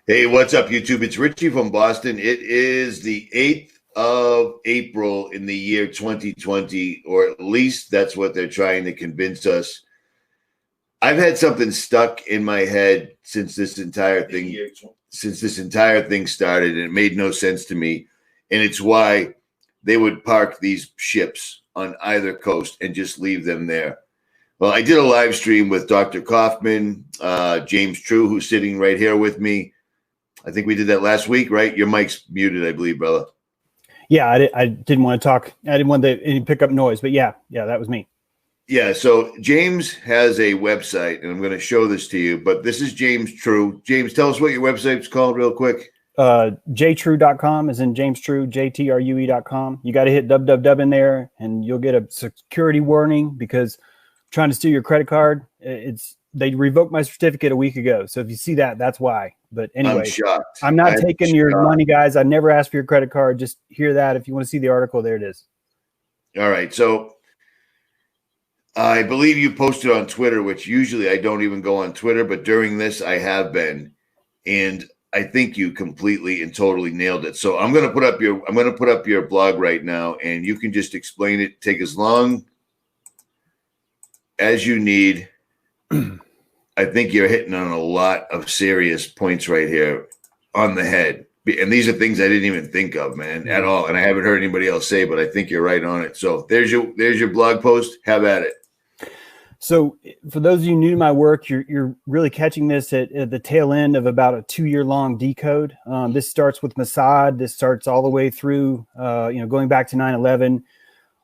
Hey, what's up, YouTube? It's Richie from Boston. It is the 8th of April in the year 2020, or at least that's what they're trying to convince us. I've had something stuck in my head since this entire thing started, and it made no sense to me. And it's why they would park these ships on either coast and just leave them there. Well, I did a live stream with Dr. Kaufman, James True, who's sitting right here with me. I think we did that last week, right? Your mic's muted, I believe, brother. Yeah, I didn't want to talk. I didn't want any pickup noise, but yeah, that was me. Yeah, so James has a website, and I'm going to show this to you, but this is James True. James, tell us what your website's called real quick. jtrue.com is in James True, jtrue.com. You got to hit www in there, and you'll get a security warning because trying to steal your credit card. They revoked my certificate a week ago. So if you see that, that's why. But anyway, I'm shocked. I'm not taking your money, guys. I never asked for your credit card. Just hear that. If you want to see the article, there it is. All right. So I believe you posted on Twitter, which usually I don't even go on Twitter, but during this I have been. And I think you completely and totally nailed it. So I'm going to put up your blog right now, and you can just explain it. Take as long as you need. I think you're hitting on a lot of serious points right here on the head. And these are things I didn't even think of, man, at all. And I haven't heard anybody else say, but I think you're right on it. So there's your blog post. Have at it. So for those of you new to my work, you're really catching this at the tail end of about a 2-year-long decode. This starts with Mossad. This starts all the way through, going back to 9/11,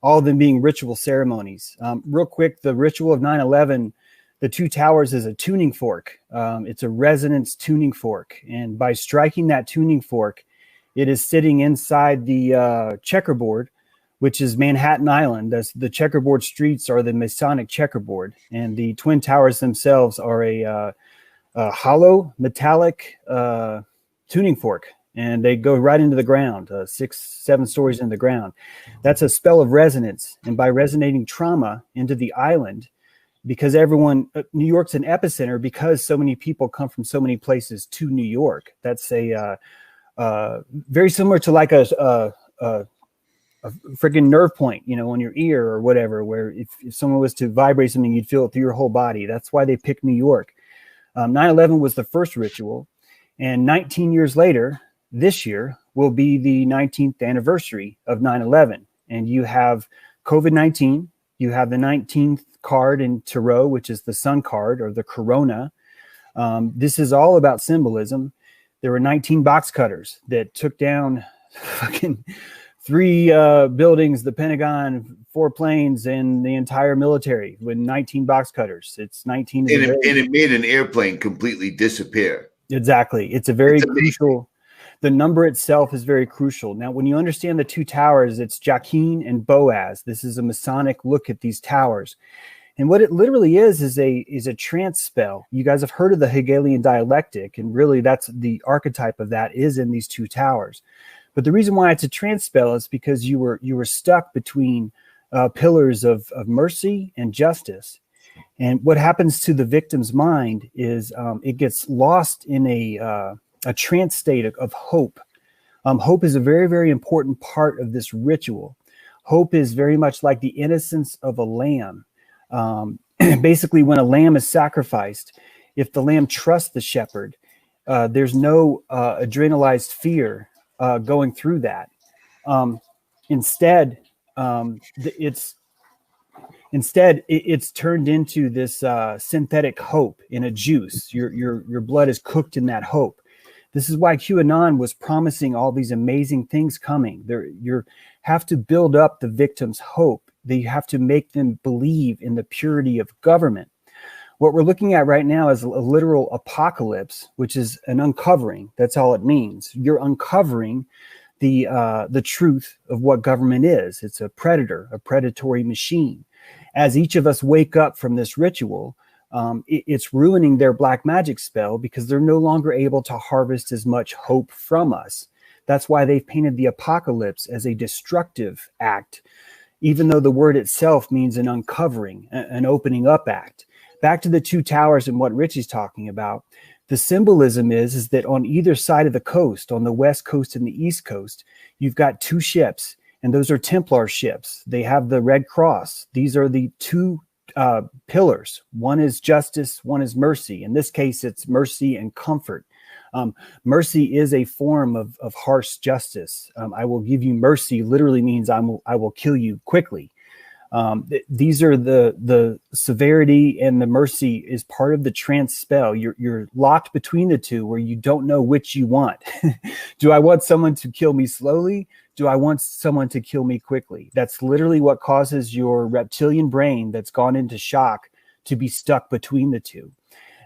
all of them being ritual ceremonies. Real quick, the ritual of 9/11, the two towers is a tuning fork. It's a resonance tuning fork. And by striking that tuning fork, it is sitting inside the checkerboard, which is Manhattan Island. The checkerboard streets are the Masonic checkerboard. And the Twin Towers themselves are a hollow metallic tuning fork. And they go right into the ground, 6-7 stories in the ground. That's a spell of resonance. And by resonating trauma into the island, because New York's an epicenter because so many people come from so many places to New York. That's a very similar to like a freaking nerve point, on your ear or whatever, where if someone was to vibrate something, you'd feel it through your whole body. That's why they picked New York. 9/11 was the first ritual. And 19 years later, this year will be the 19th anniversary of 9/11. And you have COVID-19, you have the 19th card in Tarot, which is the sun card or the corona. This is all about symbolism. There were 19 box cutters that took down fucking 3 buildings, the Pentagon, 4 planes, and the entire military with 19 box cutters. It's 19. And it made an airplane completely disappear. Exactly. It's crucial. The number itself is very crucial. Now, when you understand the two towers, it's Jachin and Boaz. This is a Masonic look at these towers. And what it literally is a trance spell. You guys have heard of the Hegelian dialectic, and really that's the archetype of that is in these two towers. But the reason why it's a trance spell is because you were stuck between pillars of mercy and justice. And what happens to the victim's mind is it gets lost in a trance state of hope. Hope is a very, very important part of this ritual. Hope is very much like the innocence of a lamb. Basically, when a lamb is sacrificed, if the lamb trusts the shepherd, there's no adrenalized fear going through that. Instead, it's turned into this synthetic hope in a juice. Your blood is cooked in that hope. This is why QAnon was promising all these amazing things coming. You have to build up the victim's hope. They have to make them believe in the purity of government. What we're looking at right now is a literal apocalypse, which is an uncovering. That's all it means. You're uncovering the truth of what government is. It's a predator, a predatory machine. As each of us wake up from this ritual, it's ruining their black magic spell because they're no longer able to harvest as much hope from us. That's why they've painted the apocalypse as a destructive act, even though the word itself means an uncovering, an opening up act. Back to the two towers and what Richie's talking about. The symbolism is that on either side of the coast, on the west coast and the east coast, you've got two ships, and those are Templar ships. They have the Red Cross. These are the two pillars. One is justice, one is mercy. In this case, it's mercy and comfort. Mercy is a form of harsh justice. I will give you mercy literally means I will kill you quickly. These are the severity, and the mercy is part of the trance spell. You're locked between the two where you don't know which you want. Do I want someone to kill me slowly? Do I want someone to kill me quickly? That's literally what causes your reptilian brain that's gone into shock to be stuck between the two.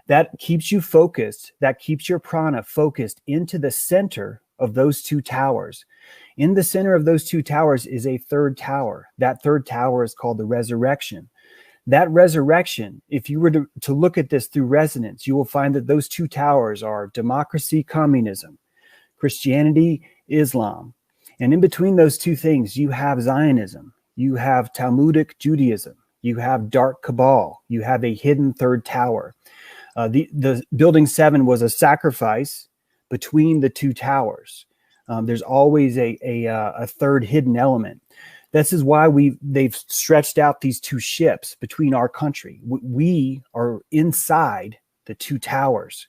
That keeps you focused. That keeps your prana focused into the center of those two towers. In the center of those two towers is a third tower. That third tower is called the resurrection. That resurrection, if you were to look at this through resonance, you will find that those two towers are democracy, communism, Christianity, Islam. And in between those two things, you have Zionism, you have Talmudic Judaism, you have dark Cabal, you have a hidden third tower. The building 7 was a sacrifice between the two towers. There's always a third hidden element. This is why they've stretched out these two ships between our country. We are inside the two towers,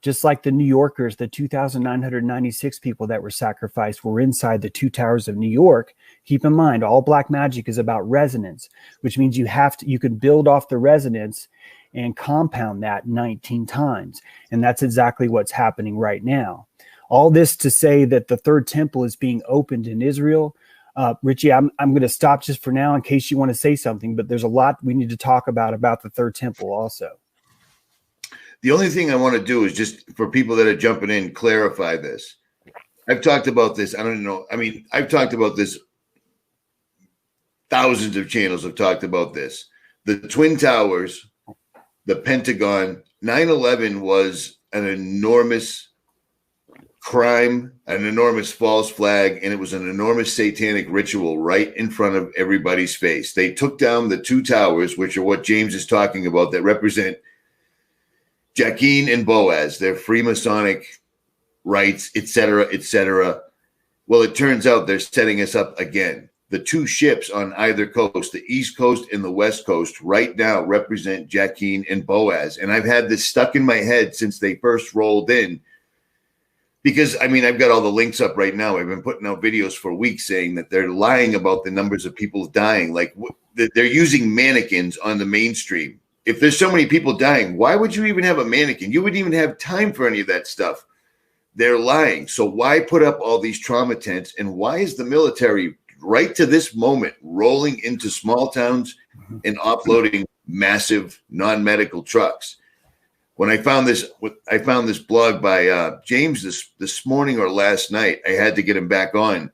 just like the New Yorkers, the 2,996 people that were sacrificed were inside the two towers of New York. Keep in mind, all black magic is about resonance, which means you can build off the resonance and compound that 19 times. And that's exactly what's happening right now. All this to say that the third temple is being opened in Israel. Richie, I'm going to stop just for now in case you want to say something, but there's a lot we need to talk about the third temple also. The only thing I want to do is just for people that are jumping in, clarify this. I've talked about this. I don't know. I mean, I've talked about this. Thousands of channels have talked about this. The Twin Towers, the Pentagon, 9/11 was an enormous crime, an enormous false flag, and it was an enormous satanic ritual right in front of everybody's face. They took down the two towers, which are what James is talking about, that represent Jachin and Boaz, their Freemasonic rights, etc., etc. Well, it turns out they're setting us up again. The two ships on either coast, the East Coast and the West Coast, right now represent Jachin and Boaz. And I've had this stuck in my head since they first rolled in. Because, I mean, I've got all the links up right now. I've been putting out videos for weeks saying that they're lying about the numbers of people dying. Like, they're using mannequins on the mainstream. If there's so many people dying, why would you even have a mannequin? You wouldn't even have time for any of that stuff. They're lying. So why put up all these trauma tents? And why is the military, right to this moment, rolling into small towns and offloading massive non-medical trucks? When I found this blog by James this morning or last night, I had to get him back on,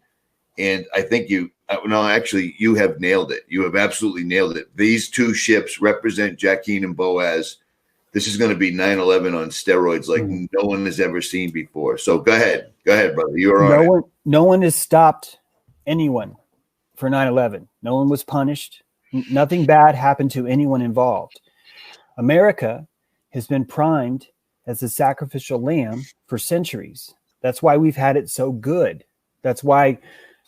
and I think you have nailed it. You have absolutely nailed it. These two ships represent Jachin and Boaz. This is going to be 9/11 on steroids, like no one has ever seen before. So go ahead, brother. You're on. No one has stopped anyone for 9/11. No one was punished. Nothing bad happened to anyone involved. America has been primed as a sacrificial lamb for centuries. That's why we've had it so good. That's why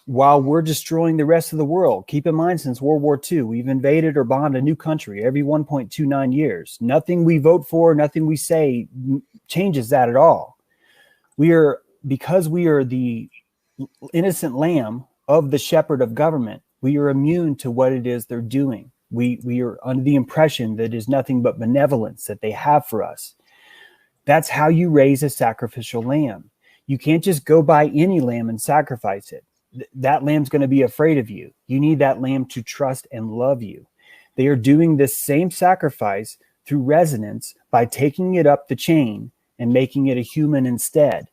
while we're destroying the rest of the world, keep in mind, since World War II, we've invaded or bombed a new country every 1.29 years. Nothing we vote for, nothing we say changes that at all. Because we are the innocent lamb of the shepherd of government, we are immune to what it is they're doing. We are under the impression that it is nothing but benevolence that they have for us. That's how you raise a sacrificial lamb. You can't just go buy any lamb and sacrifice it. That lamb's going to be afraid of you. You need that lamb to trust and love you. They are doing this same sacrifice through resonance by taking it up the chain and making it a human instead.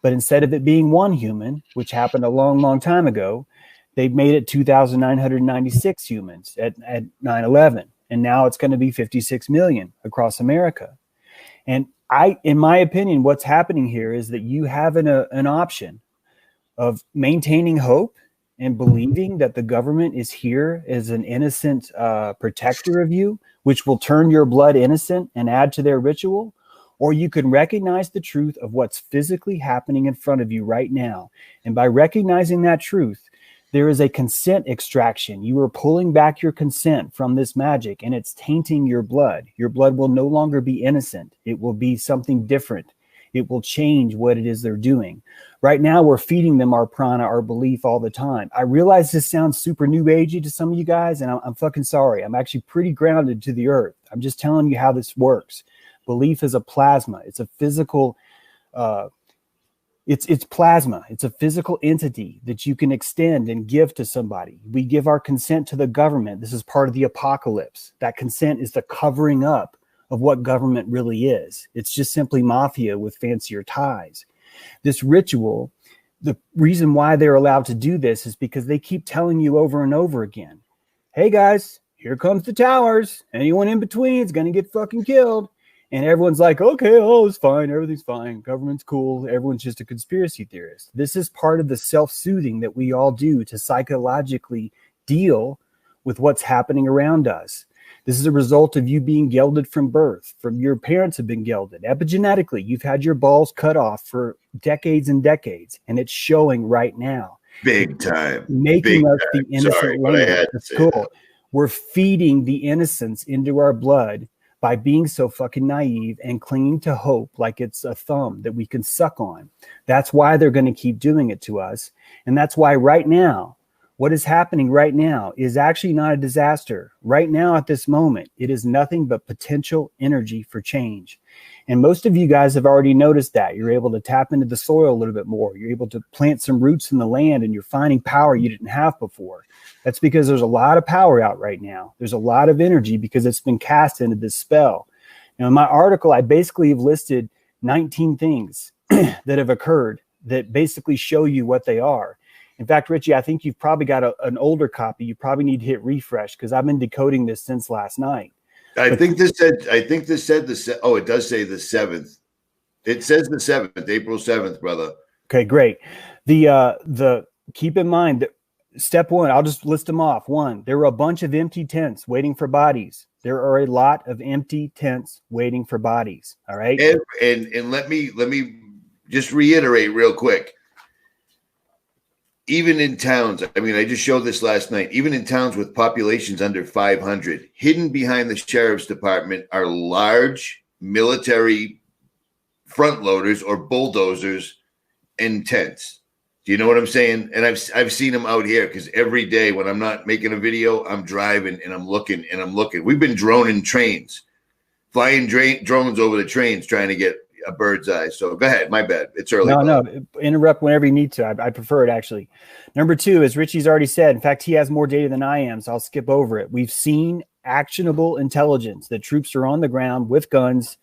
But instead of it being one human, which happened a long, long time ago, they've made it 2,996 humans at 9/11. And now it's going to be 56 million across America. And in my opinion, what's happening here is that you have an option of maintaining hope and believing that the government is here as an innocent protector of you, which will turn your blood innocent and add to their ritual. or you can recognize the truth of what's physically happening in front of you right now. And by recognizing that truth, there is a consent extraction. You are pulling back your consent from this magic, and it's tainting your blood. Your blood will no longer be innocent. It will be something different. It will change what it is they're doing. Right now, we're feeding them our prana, our belief all the time. I realize this sounds super new agey to some of you guys, and I'm fucking sorry. I'm actually pretty grounded to the earth. I'm just telling you how this works. Belief is a plasma. It's a physical, it's plasma. It's a physical entity that you can extend and give to somebody. We give our consent to the government. This is part of the apocalypse. That consent is the covering up of what government really is. It's just simply mafia with fancier ties. This ritual, the reason why they're allowed to do this is because they keep telling you over and over again, hey guys, here comes the towers. Anyone in between is going to get fucking killed. And everyone's like, okay, oh, it's fine. Everything's fine. Government's cool. Everyone's just a conspiracy theorist. This is part of the self-soothing that we all do to psychologically deal with what's happening around us. This is a result of you being gelded from birth. From your parents have been gelded. Epigenetically, you've had your balls cut off for decades and decades, and it's showing right now. Big time. Making Big us time. the innocent Sorry, but I lamb. had to That's say cool. that. We're feeding the innocence into our blood by being so fucking naive and clinging to hope like it's a thumb that we can suck on. That's why they're going to keep doing it to us. And that's why right now, what is happening right now is actually not a disaster. Right now, at this moment, it is nothing but potential energy for change. And most of you guys have already noticed that. You're able to tap into the soil a little bit more. You're able to plant some roots in the land, and you're finding power you didn't have before. That's because there's a lot of power out right now. There's a lot of energy because it's been cast into this spell. Now, in my article, I basically have listed 19 things that have occurred that basically show you what they are. In fact, Richie, I think you've probably got an older copy. You probably need to hit refresh because I've been decoding this since last night. I think this said it does say the 7th. It says the 7th, April 7th, brother. Okay, great. The keep in mind that step one, I'll just list them off. One, there were a bunch of empty tents waiting for bodies. There are a lot of empty tents waiting for bodies. All right. And let me just reiterate real quick. Even in towns, I mean, I just showed this last night, even in towns with populations under 500, hidden behind the sheriff's department are large military front loaders or bulldozers and tents. Do you know what I'm saying? And I've seen them out here because every day when I'm not making a video, I'm driving and I'm looking. We've been droning trains, flying drones over the trains trying to get a bird's eye. So go ahead. My bad. It's early. No, interrupt whenever you need to. I prefer it, actually. Number two, as Richie's already said, in fact, he has more data than I am, so I'll skip over it. We've seen actionable intelligence that troops are on the ground with guns,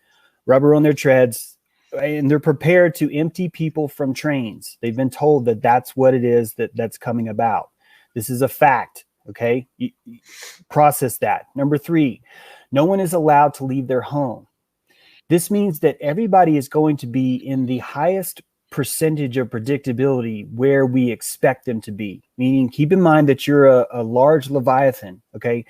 rubber on their treads, and they're prepared to empty people from trains. They've been told that that's what it is that's coming about. This is a fact. Okay. You process that. Number three, no one is allowed to leave their home. This means that everybody is going to be in the highest percentage of predictability where we expect them to be. Meaning, keep in mind that you're a large Leviathan, okay?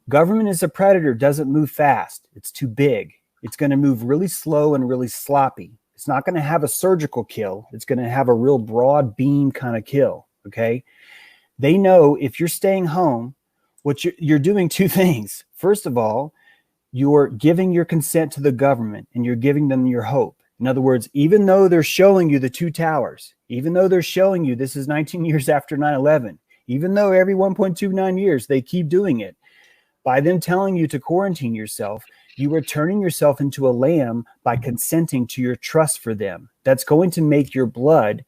Government as a predator doesn't move fast. It's too big. It's going to move really slow and really sloppy. It's not going to have a surgical kill. It's going to have a real broad beam kind of kill, okay? They know if you're staying home, what you're doing two things. First of all, you're giving your consent to the government and you're giving them your hope. In other words, even though they're showing you the two towers, even though they're showing you this is 19 years after 9/11, even though every 1.29 years they keep doing it, by them telling you to quarantine yourself, you are turning yourself into a lamb by consenting to your trust for them. That's going to make your blood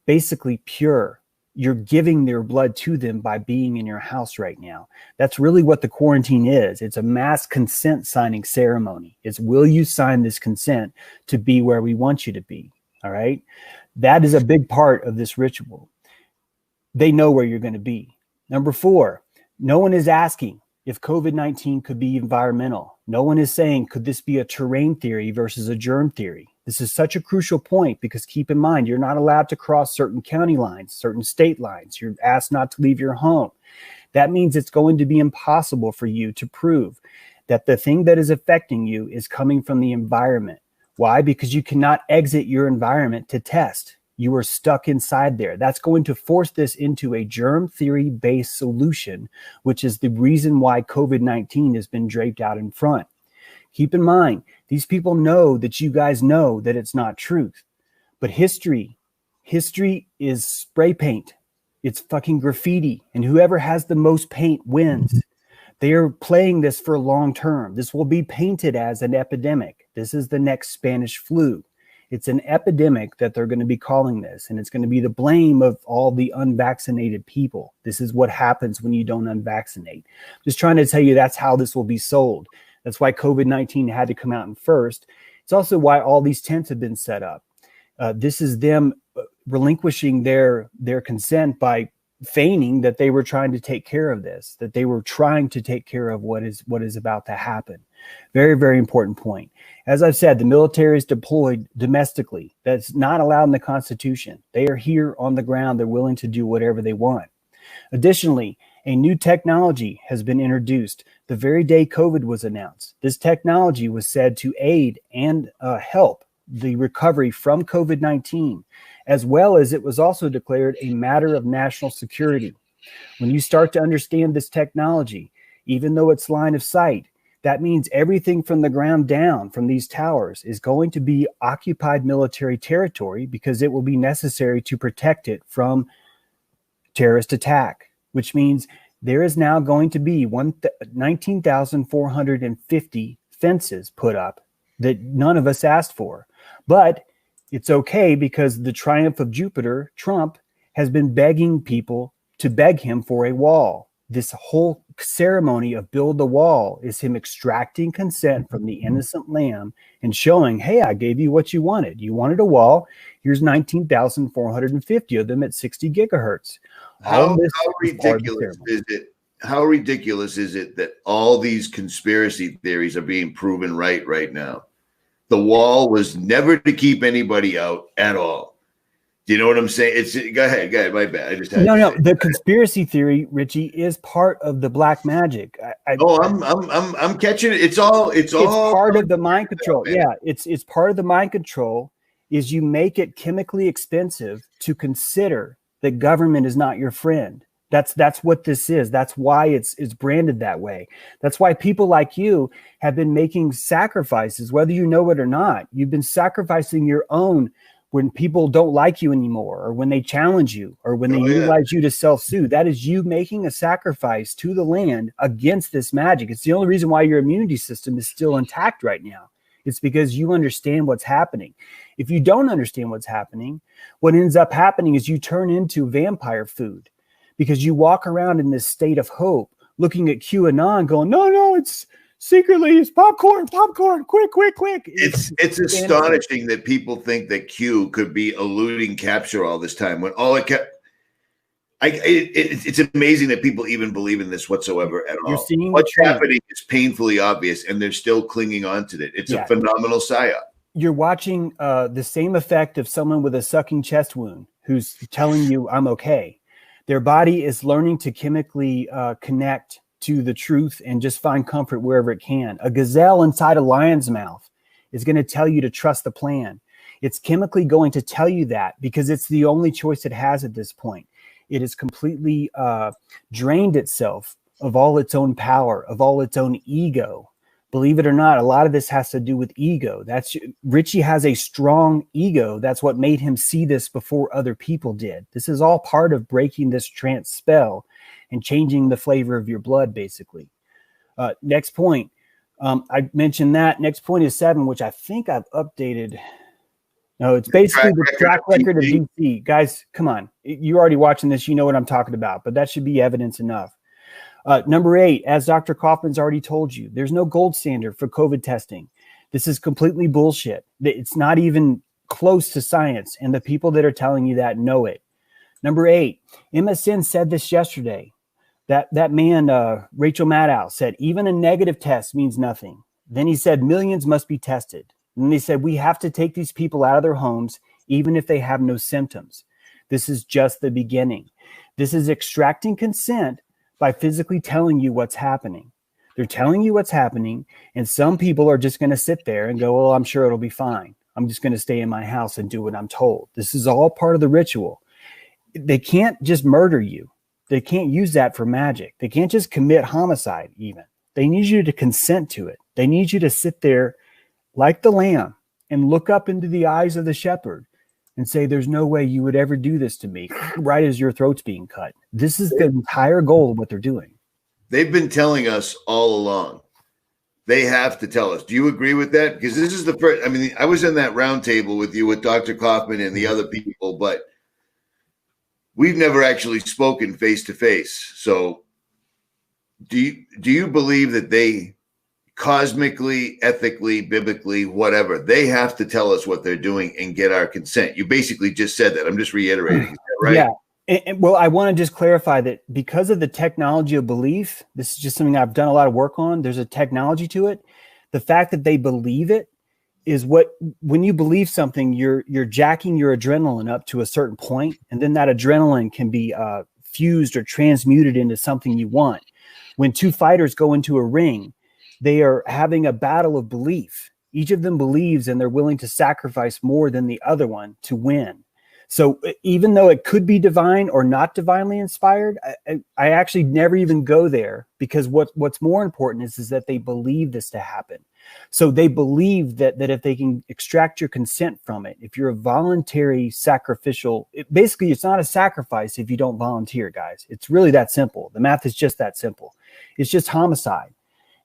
basically pure. You're giving their blood to them by being in your house right now. That's really what the quarantine is. It's a mass consent signing ceremony. It's, will you sign this consent to be where we want you to be? All right. That is a big part of this ritual. They know where you're going to be. Number four, no one is asking if COVID-19 could be environmental. No one is saying, could this be a terrain theory versus a germ theory? This is such a crucial point because keep in mind, you're not allowed to cross certain county lines, certain state lines. You're asked not to leave your home. That means it's going to be impossible for you to prove that the thing that is affecting you is coming from the environment. Why? Because you cannot exit your environment to test. You are stuck inside there. That's going to force this into a germ theory-based solution, which is the reason why COVID-19 has been draped out in front. Keep in mind, these people know that you guys know that it's not truth. But history is spray paint. It's fucking graffiti. And whoever has the most paint wins. They are playing this for long term. This will be painted as an epidemic. This is the next Spanish flu. It's an epidemic that they're going to be calling this, and it's going to be the blame of all the unvaccinated people. This is what happens when you don't unvaccinate. Just trying to tell you that's how this will be sold. That's why COVID-19 had to come out in first. It's also why all these tents have been set up. This is them relinquishing their consent by feigning that they were trying to take care of this, that they were trying to take care of what is about to happen. Very, very important point. As I've said, the military is deployed domestically. That's not allowed in the Constitution. They are here on the ground. They're willing to do whatever they want. Additionally, a new technology has been introduced the very day COVID was announced. This technology was said to aid and help the recovery from COVID-19, as well as it was also declared a matter of national security. When you start to understand this technology, even though it's line of sight, that means everything from the ground down from these towers is going to be occupied military territory because it will be necessary to protect it from terrorist attack, which means there is now going to be 19,450 fences put up that none of us asked for. But it's okay because the triumph of Jupiter, Trump, has been begging people to beg him for a wall. This whole ceremony of build the wall is him extracting consent from the innocent lamb and showing, hey, I gave you what you wanted. You wanted a wall. Here's 19,450 of them at 60 gigahertz. How ridiculous is it? How ridiculous is it that all these conspiracy theories are being proven right now? The wall was never to keep anybody out at all. Do you know what I'm saying? Go ahead. My bad. I just had no. The conspiracy theory, Richie, is part of the black magic. I'm catching it. It's all part of the mind control. Yeah, it's part of the mind control. Is you make it chemically expensive to consider that government is not your friend. That's what this is. That's why it's branded that way. That's why people like you have been making sacrifices, whether you know it or not. You've been sacrificing your own when people don't like you anymore, or when they challenge you, or when they utilize you to self-soothe. That is you making a sacrifice to the land against this magic. It's the only reason why your immunity system is still intact right now. It's because you understand what's happening. If you don't understand what's happening, what ends up happening is you turn into vampire food, because you walk around in this state of hope, looking at QAnon going, no, it's secretly, it's popcorn, quick. It's astonishing that people think that Q could be eluding capture all this time when all it kept. It's amazing that people even believe in this whatsoever at all. You're seeing what's happening is painfully obvious, and they're still clinging on to it. It's a phenomenal psyop. You're watching the same effect of someone with a sucking chest wound who's telling you, I'm okay. Their body is learning to chemically connect to the truth and just find comfort wherever it can. A gazelle inside a lion's mouth is going to tell you to trust the plan. It's chemically going to tell you that because it's the only choice it has at this point. It has completely drained itself of all its own power, of all its own ego. Believe it or not, a lot of this has to do with ego. Richie has a strong ego. That's what made him see this before other people did. This is all part of breaking this trance spell and changing the flavor of your blood, basically. Next point. I mentioned that. Next point is 7, which I think I've updated. No, it's basically the track record of DC. Guys, come on. You're already watching this. You know what I'm talking about, but that should be evidence enough. Number 8, as Dr. Kaufman's already told you, there's no gold standard for COVID testing. This is completely bullshit. It's not even close to science, and the people that are telling you that know it. Number 8, MSN said this yesterday. That man, Rachel Maddow, said even a negative test means nothing. Then he said millions must be tested. And they said we have to take these people out of their homes even if they have no symptoms. This is just the beginning. This is extracting consent by physically telling you what's happening. They're telling you what's happening. And some people are just going to sit there and go, well, I'm sure it'll be fine. I'm just going to stay in my house and do what I'm told. This is all part of the ritual. They can't just murder you. They can't use that for magic. They can't just commit homicide even. They need you to consent to it. They need you to sit there like the lamb and look up into the eyes of the shepherd and say, there's no way you would ever do this to me, right as your throat's being cut. This is the entire goal of what they're doing. They've been telling us all along. They have to tell us. Do you agree with that? Because this is the first, I mean, I was in that round table with you with Dr. Kaufman and the other people, but we've never actually spoken face to face. So do you believe that they cosmically, ethically, biblically, whatever, they have to tell us what they're doing and get our consent? You basically just said that. I'm just reiterating. Is that right? Yeah. Well, I want to just clarify that because of the technology of belief, this is just something I've done a lot of work on. There's a technology to it. The fact that they believe it is when you believe something, you're jacking your adrenaline up to a certain point, and then that adrenaline can be fused or transmuted into something you want. When two fighters go into a ring, they are having a battle of belief. Each of them believes, and they're willing to sacrifice more than the other one to win. So even though it could be divine or not divinely inspired, I actually never even go there, because what's more important is that they believe this to happen. So they believe that if they can extract your consent from it, if you're a voluntary sacrificial, basically it's not a sacrifice if you don't volunteer, guys. It's really that simple. The math is just that simple. It's just homicide.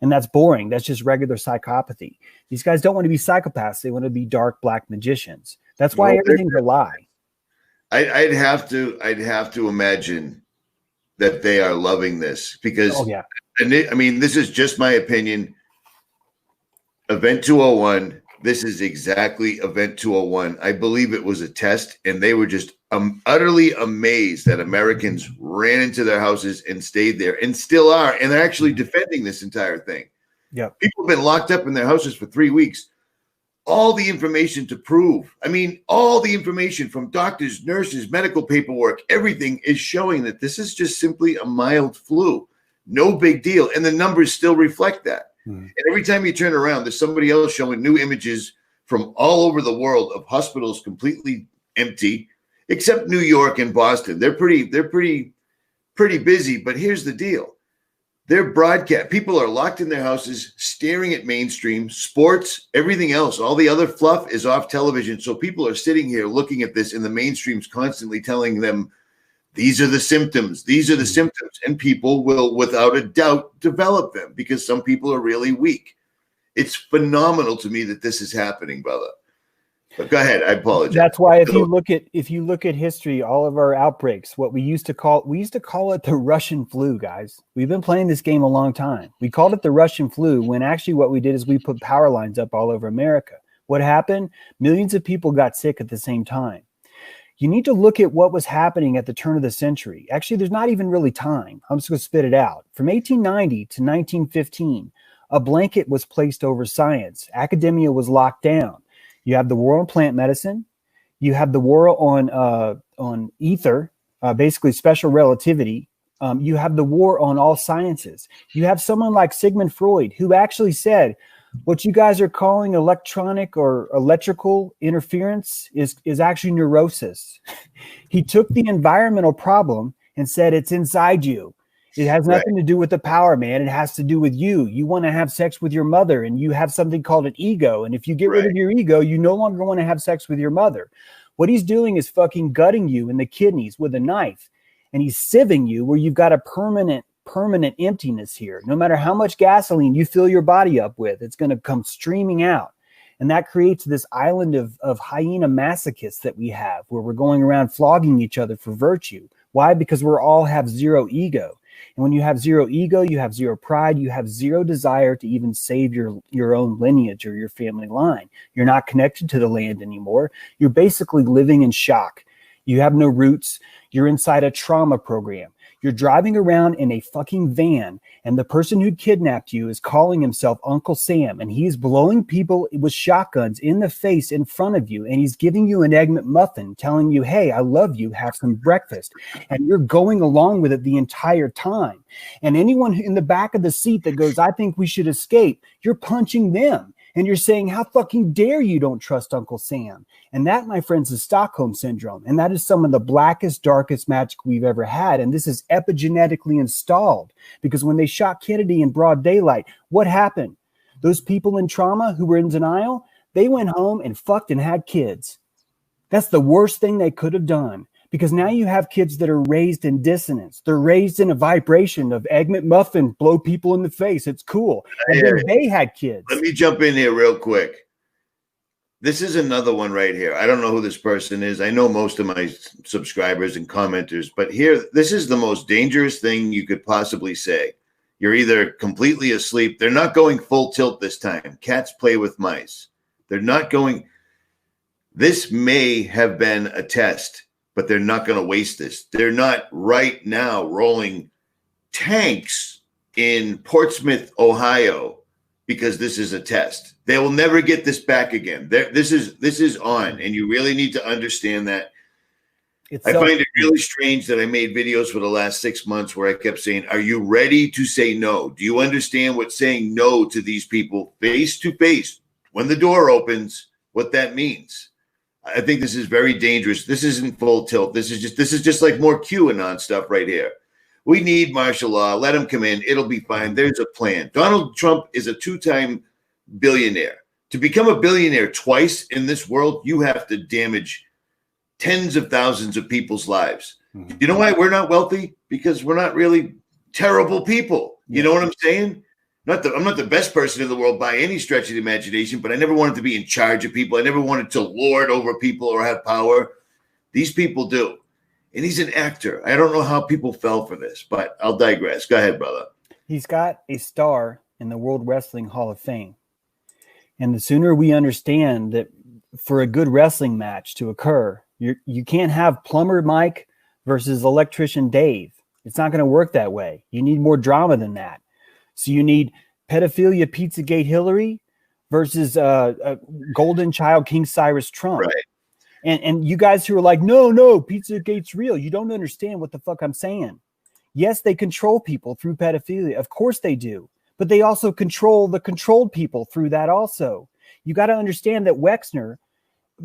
And that's boring. That's just regular psychopathy. These guys don't want to be psychopaths. They want to be dark black magicians. That's why everything's a lie. I'd have to imagine that they are loving this, because I mean, this is just my opinion. Event 201, this is exactly Event 201. I believe it was a test, and they were just utterly amazed that Americans ran into their houses and stayed there, and still are, and they're actually defending this entire thing. Yeah, people have been locked up in their houses for 3 weeks. All the information to prove, I mean, all the information from doctors, nurses, medical paperwork, everything is showing that this is just simply a mild flu. No big deal. And the numbers still reflect that. And every time you turn around, there's somebody else showing new images from all over the world of hospitals completely empty, except New York and Boston. They're pretty busy. But here's the deal. They're broadcast. People are locked in their houses, staring at mainstream sports, everything else. All the other fluff is off television. So people are sitting here looking at this, and the mainstream's constantly telling them, these are the symptoms. These are the symptoms. And people will, without a doubt, develop them, because some people are really weak. It's phenomenal to me that this is happening, brother. But go ahead. I apologize. That's why if you look at history, all of our outbreaks, what we used to call it the Russian flu, guys. We've been playing this game a long time. We called it the Russian flu, when actually what we did is we put power lines up all over America. What happened? Millions of people got sick at the same time. You need to look at what was happening at the turn of the century. Actually, there's not even really time. I'm just going to spit it out. From 1890 to 1915, a blanket was placed over science. Academia was locked down. You have the war on plant medicine. You have the war on ether, basically special relativity. You have the war on all sciences. You have someone like Sigmund Freud, who actually said, what you guys are calling electronic or electrical interference is actually neurosis. He took the environmental problem and said, it's inside you. It has nothing to do with the power, man. It has to do with you. You want to have sex with your mother, and you have something called an ego. And if you get rid of your ego, you no longer want to have sex with your mother. What he's doing is fucking gutting you in the kidneys with a knife, and he's sieving you where you've got a permanent emptiness here. No matter how much gasoline you fill your body up with, it's going to come streaming out. And that creates this island of hyena masochists that we have, where we're going around flogging each other for virtue. Why? Because we all have zero ego. And when you have zero ego, you have zero pride, you have zero desire to even save your own lineage or your family line. You're not connected to the land anymore. You're basically living in shock. You have no roots. You're inside a trauma program. You're driving around in a fucking van, and the person who kidnapped you is calling himself Uncle Sam, and he's blowing people with shotguns in the face in front of you, and he's giving you an Egg McMuffin, telling you, hey, I love you, have some breakfast. And you're going along with it the entire time. And anyone in the back of the seat that goes, I think we should escape, you're punching them. And you're saying, how fucking dare you don't trust Uncle Sam? And that, my friends, is Stockholm Syndrome. And that is some of the blackest, darkest magic we've ever had. And this is epigenetically installed, because when they shot Kennedy in broad daylight, what happened? Those people in trauma who were in denial, they went home and fucked and had kids. That's the worst thing they could have done. Because now you have kids that are raised in dissonance. They're raised in a vibration of Egg McMuffin, blow people in the face. It's cool. And then they had kids. Let me jump in here real quick. This is another one right here. I don't know who this person is. I know most of my subscribers and commenters, but here, this is the most dangerous thing you could possibly say. You're either completely asleep. They're not going full tilt this time. Cats play with mice. They're not going. This may have been a test, but they're not going to waste this. They're not right now rolling tanks in Portsmouth, Ohio, because this is a test. They will never get this back again. This is on, and you really need to understand that. I find it really strange that I made videos for the last 6 months where I kept saying, are you ready to say no? Do you understand what saying no to these people face to face when the door opens, what that means? I think this is very dangerous. This isn't full tilt. This is just like more QAnon stuff right here. We need martial law. Let him come in. It'll be fine. There's a plan. Donald Trump is a 2-time billionaire. To become a billionaire twice in this world, you have to damage tens of thousands of people's lives. Mm-hmm. You know why we're not wealthy? Because we're not really terrible people. You know what I'm saying? I'm not the best person in the world by any stretch of the imagination, but I never wanted to be in charge of people. I never wanted to lord over people or have power. These people do. And he's an actor. I don't know how people fell for this, but I'll digress. Go ahead, brother. He's got a star in the World Wrestling Hall of Fame. And the sooner we understand that for a good wrestling match to occur, you can't have Plumber Mike versus Electrician Dave. It's not going to work that way. You need more drama than that. So you need pedophilia Pizzagate Hillary versus Golden Child King Cyrus Trump. Right. And you guys who are like, no, Pizzagate's real. You don't understand what the fuck I'm saying. Yes, they control people through pedophilia. Of course they do. But they also control the controlled people through that also. You got to understand that Wexner,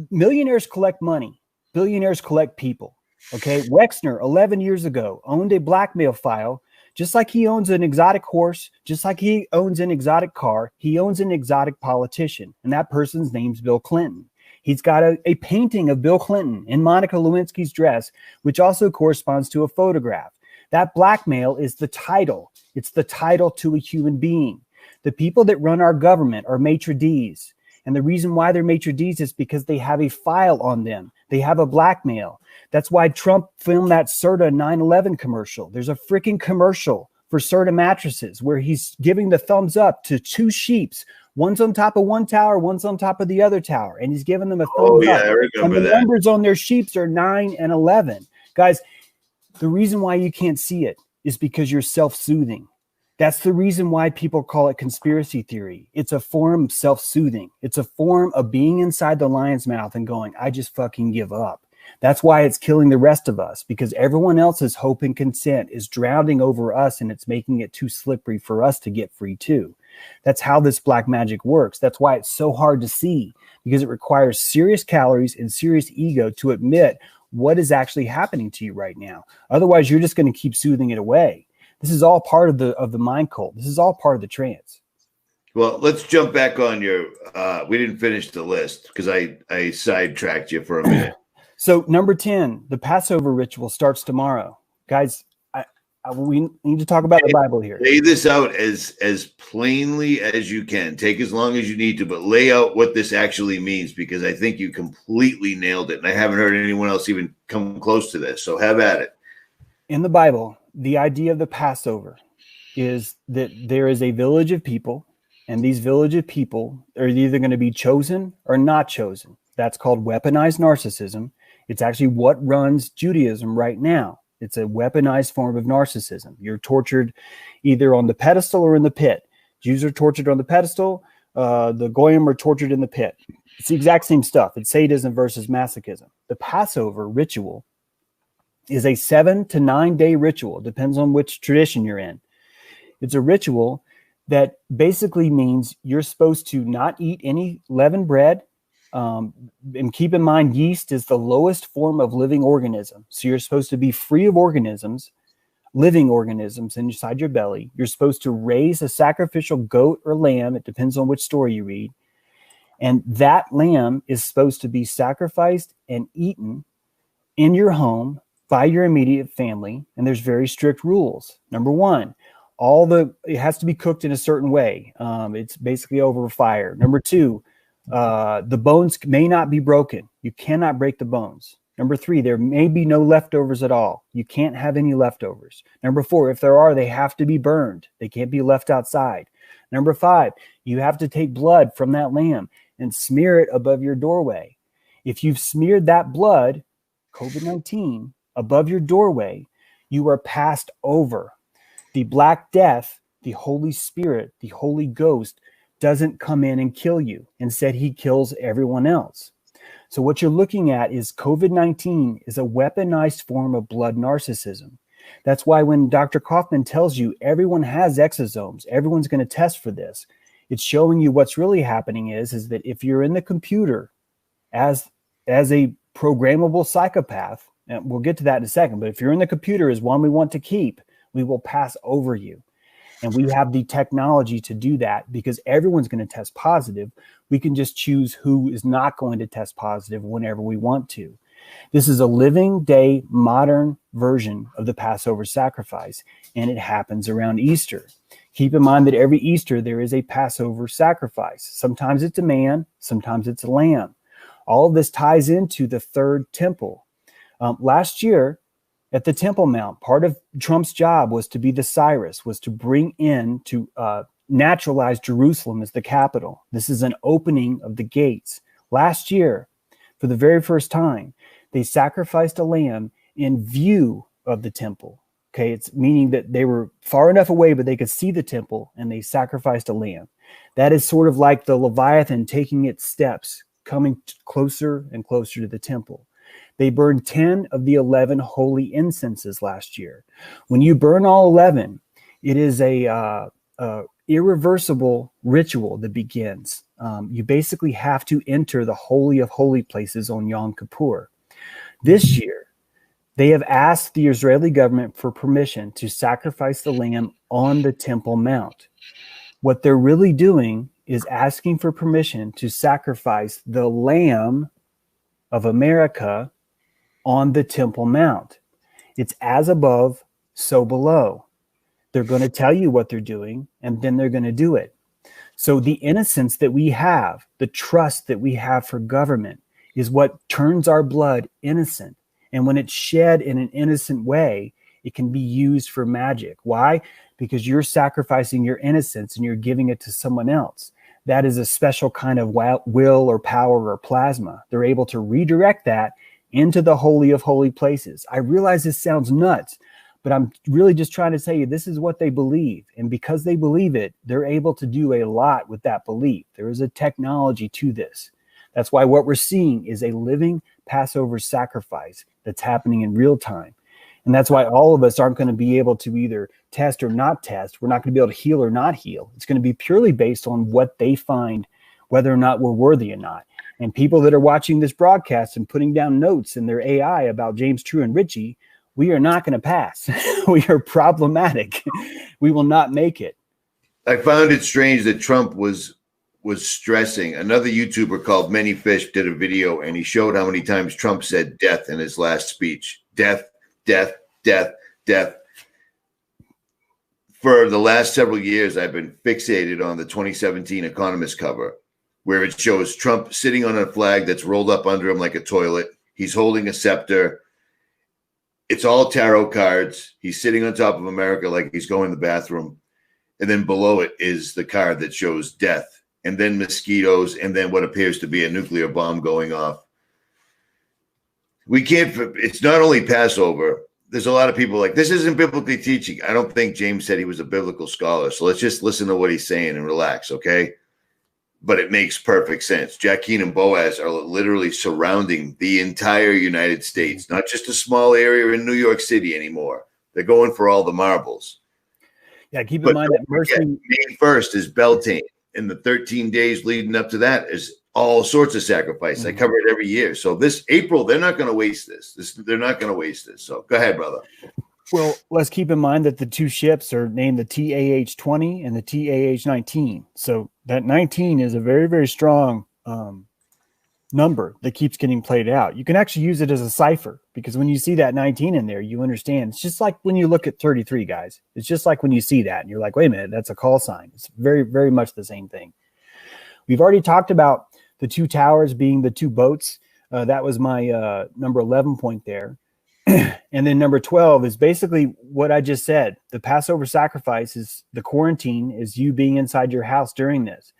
millionaires collect money. Billionaires collect people. Okay. Wexner, 11 years ago, owned a blackmail file. Just like he owns an exotic horse, just like he owns an exotic car, he owns an exotic politician. And that person's name's Bill Clinton. He's got a painting of Bill Clinton in Monica Lewinsky's dress, which also corresponds to a photograph. That blackmail is the title. It's the title to a human being. The people that run our government are maitre d's. And the reason why they're maitre d's is because they have a file on them. They have a blackmail. That's why Trump filmed that Serta 9/11 commercial. There's a freaking commercial for Serta mattresses where he's giving the thumbs up to 2 sheeps. One's on top of one tower, one's on top of the other tower. And he's giving them a thumbs up. I remember and the numbers on their sheeps are 9 and 11. Guys, the reason why you can't see it is because you're self-soothing. That's the reason why people call it conspiracy theory. It's a form of self-soothing. It's a form of being inside the lion's mouth and going, I just fucking give up. That's why it's killing the rest of us, because everyone else's hope and consent is drowning over us, and it's making it too slippery for us to get free too. That's how this black magic works. That's why it's so hard to see, because it requires serious calories and serious ego to admit what is actually happening to you right now. Otherwise, you're just going to keep soothing it away. This is all part of the mind cult. This is all part of the trance. Well, let's jump back on your. We didn't finish the list because I sidetracked you for a minute. So number 10, the Passover ritual starts tomorrow. Guys, we need to talk about the Bible here. Lay this out as plainly as you can. Take as long as you need to, but lay out what this actually means, because I think you completely nailed it. And I haven't heard anyone else even come close to this. So have at it. In the Bible, the idea of the Passover is that there is a village of people, and these village of people are either going to be chosen or not chosen. That's called weaponized narcissism. It's actually what runs Judaism right now. It's a weaponized form of narcissism. You're tortured either on the pedestal or in the pit. Jews are tortured on the pedestal. The Goyim are tortured in the pit. It's the exact same stuff. It's sadism versus masochism. The Passover ritual is a 7 to 9 day ritual. Depends on which tradition you're in. It's a ritual that basically means you're supposed to not eat any leavened bread. And keep in mind, yeast is the lowest form of living organism. So you're supposed to be free of organisms, living organisms inside your belly. You're supposed to raise a sacrificial goat or lamb. It depends on which story you read. And that lamb is supposed to be sacrificed and eaten in your home by your immediate family. And there's very strict rules. Number one, it has to be cooked in a certain way. It's basically over fire. Number two, the bones may not be broken. You cannot break the bones. Number three, there may be no leftovers at all. You can't have any leftovers. Number four, if there are, they have to be burned. They can't be left outside. Number five, you have to take blood from that lamb and smear it above your doorway. If you've smeared that blood, COVID-19, above your doorway, you are passed over. The Black Death, the Holy Spirit, the Holy Ghost, doesn't come in and kill you. Instead, he kills everyone else. So what you're looking at is COVID-19 is a weaponized form of blood narcissism. That's why when Dr. Kaufman tells you everyone has exosomes, everyone's going to test for this, it's showing you what's really happening is that if you're in the computer as a programmable psychopath, and we'll get to that in a second, but if you're in the computer as one we want to keep, we will pass over you. And we have the technology to do that because everyone's going to test positive. We can just choose who is not going to test positive whenever we want to. This is a living day modern version of the Passover sacrifice, and it happens around Easter. Keep in mind that every Easter there is a Passover sacrifice. Sometimes it's a man, sometimes it's a lamb. All of this ties into the third temple. Last year, at the Temple Mount, part of Trump's job was to be the Cyrus, was to bring in, to naturalize Jerusalem as the capital. This is an opening of the gates. Last year, for the very first time, they sacrificed a lamb in view of the temple. Okay, it's meaning that they were far enough away, but they could see the temple, and they sacrificed a lamb. That is sort of like the Leviathan taking its steps, coming closer and closer to the temple. They burned 10 of the 11 holy incenses last year. When you burn all 11, it is a irreversible ritual that begins. You basically have to enter the Holy of Holy Places on Yom Kippur. This year, they have asked the Israeli government for permission to sacrifice the lamb on the Temple Mount. What they're really doing is asking for permission to sacrifice the Lamb of America on the Temple Mount. It's as above, so below. They're going to tell you what they're doing, and then they're going to do it. So the innocence that we have, the trust that we have for government, is what turns our blood innocent. And when it's shed in an innocent way, it can be used for magic. Why? Because you're sacrificing your innocence and you're giving it to someone else. That is a special kind of will or power or plasma. They're able to redirect that into the Holy of Holy Places. I realize this sounds nuts, but I'm really just trying to tell you this is what they believe. And because they believe it, they're able to do a lot with that belief. There is a technology to this. That's why what we're seeing is a living Passover sacrifice that's happening in real time. And that's why all of us aren't going to be able to either test or not test. We're not going to be able to heal or not heal. It's going to be purely based on what they find, whether or not we're worthy or not. And people that are watching this broadcast and putting down notes in their AI about James True and Richie, we are not going to pass. We are problematic. We will not make it. I found it strange that Trump was stressing. Another YouTuber called Many Fish did a video, and he showed how many times Trump said death in his last speech. Death, death, death, death. For the last several years, I've been fixated on the 2017 Economist cover, where it shows Trump sitting on a flag that's rolled up under him like a toilet. He's holding a scepter. It's all tarot cards. He's sitting on top of America like he's going to the bathroom. And then below it is the card that shows death, and then mosquitoes, and then what appears to be a nuclear bomb going off. We can't, it's not only Passover. there's a lot of people like, this isn't biblically teaching. I don't think James said he was a biblical scholar. So let's just listen to what he's saying and relax, okay? But it makes perfect sense. Jacqueline and Boaz are literally surrounding the entire United States, not just a small area in New York City anymore. They're going for all the marbles. Yeah, keep in mind that mercy. May 1st is Beltane, and the 13 days leading up to that is all sorts of sacrifice. I cover it every year. So this April, they're not going to waste this. They're not going to waste this. So go ahead, brother. Well, let's keep in mind that the two ships are named the TAH-20 and the TAH-19. So that 19 is a very, very strong number that keeps getting played out. You can actually use it as a cipher, because when you see that 19 in there, you understand. It's just like when you look at 33, guys. It's just like when you see that and you're like, wait a minute, that's a call sign. It's very, very much the same thing. We've already talked about the two towers being the two boats. That was my number 11 point there. And then number 12 is basically what I just said. The Passover sacrifice is the quarantine, is you being inside your house during this.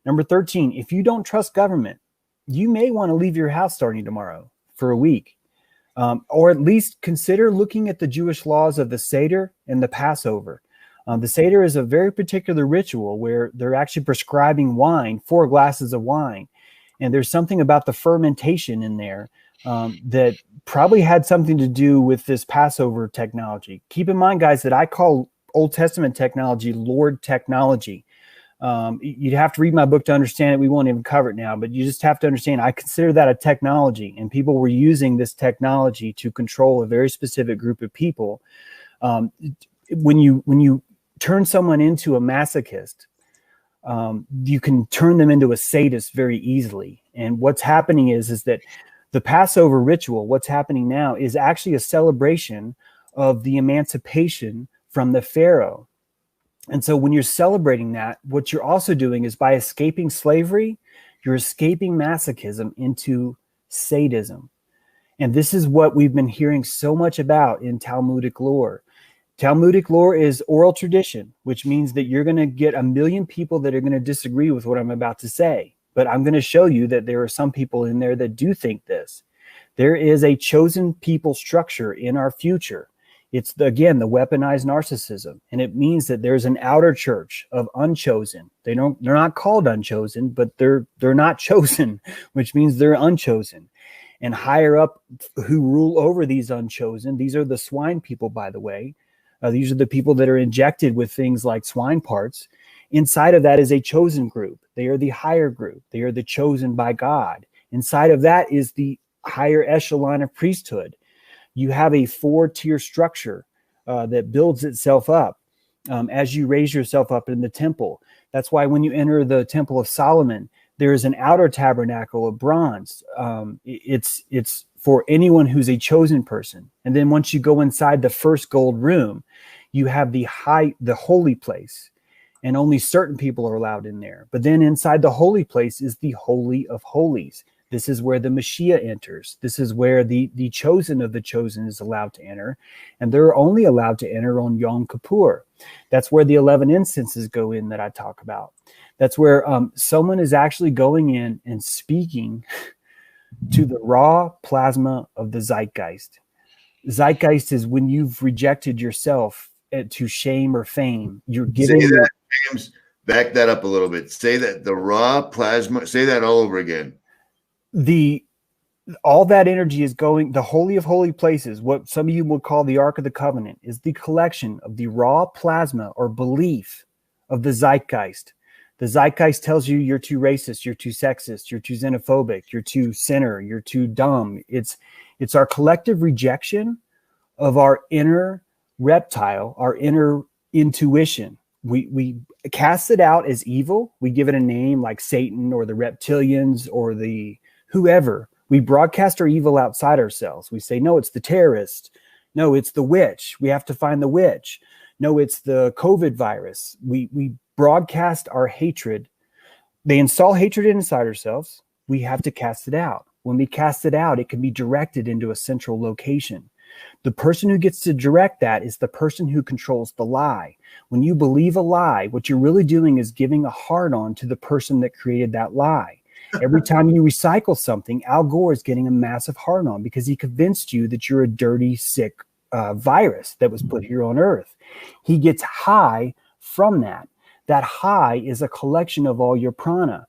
Number 13, if you don't trust government, you may want to leave your house starting tomorrow for a week, or at least consider looking at the Jewish laws of the Seder and the Passover. The Seder is a very particular ritual where they're actually prescribing wine, 4 glasses of wine. And there's something about the fermentation in there that probably had something to do with this Passover technology. Keep in mind, guys, that I call Old Testament technology Lord technology. You'd have to read my book to understand it. We won't even cover it now, but you just have to understand, I consider that a technology, and people were using this technology to control a very specific group of people. When you turn someone into a masochist, you can turn them into a sadist very easily. And what's happening is that the Passover ritual, what's happening now, is actually a celebration of the emancipation from the Pharaoh. And so when you're celebrating that, what you're also doing is, by escaping slavery, you're escaping masochism into sadism. And this is what we've been hearing so much about in Talmudic lore. Talmudic lore is oral tradition, which means that you're going to get a million people that are going to disagree with what I'm about to say. But I'm going to show you that there are some people in there that do think this. There is a chosen people structure in our future. It's, again, the weaponized narcissism. And it means that there's an outer church of unchosen. They're not called unchosen, but they're not chosen, which means they're unchosen. And higher up, who rule over these unchosen, these are the swine people, by the way. These are the people that are injected with things like swine parts. Inside of that is a chosen group. They are the higher group. They are the chosen by God. Inside of that is the higher echelon of priesthood. You have a 4-tier structure that builds itself up as you raise yourself up in the temple. That's why when you enter the Temple of Solomon, there is an outer tabernacle of bronze. It's for anyone who's a chosen person. And then once you go inside the first gold room, you have the holy place, and only certain people are allowed in there. But then inside the holy place is the Holy of Holies. This is where the Mashiach enters. This is where the chosen of the chosen is allowed to enter. And they're only allowed to enter on Yom Kippur. That's where the 11 incenses go in that I talk about. That's where someone is actually going in and speaking to the raw plasma of the zeitgeist. Zeitgeist is when you've rejected yourself to shame or fame. You're giving... Say that, James. Back that up a little bit. Say that, the raw plasma. Say that all over again. All that energy is going, the Holy of Holy Places, what some of you would call the Ark of the Covenant, is the collection of the raw plasma or belief of the zeitgeist. The zeitgeist tells you you're too racist, you're too sexist, you're too xenophobic, you're too sinner, you're too dumb. It's our collective rejection of our inner reptile, our inner intuition. We cast it out as evil. We give it a name like Satan or the reptilians or the whoever. We broadcast our evil outside ourselves. We say, no, it's the terrorist. No, it's the witch. We have to find the witch. No, it's the COVID virus. We broadcast our hatred. They install hatred inside ourselves. We have to cast it out. When we cast it out, it can be directed into a central location. The person who gets to direct that is the person who controls the lie. When you believe a lie, what you're really doing is giving a hard-on to the person that created that lie. Every time you recycle something, Al Gore is getting a massive hard-on because he convinced you that you're a dirty, sick virus that was put here on Earth. He gets high from that. That high is a collection of all your prana.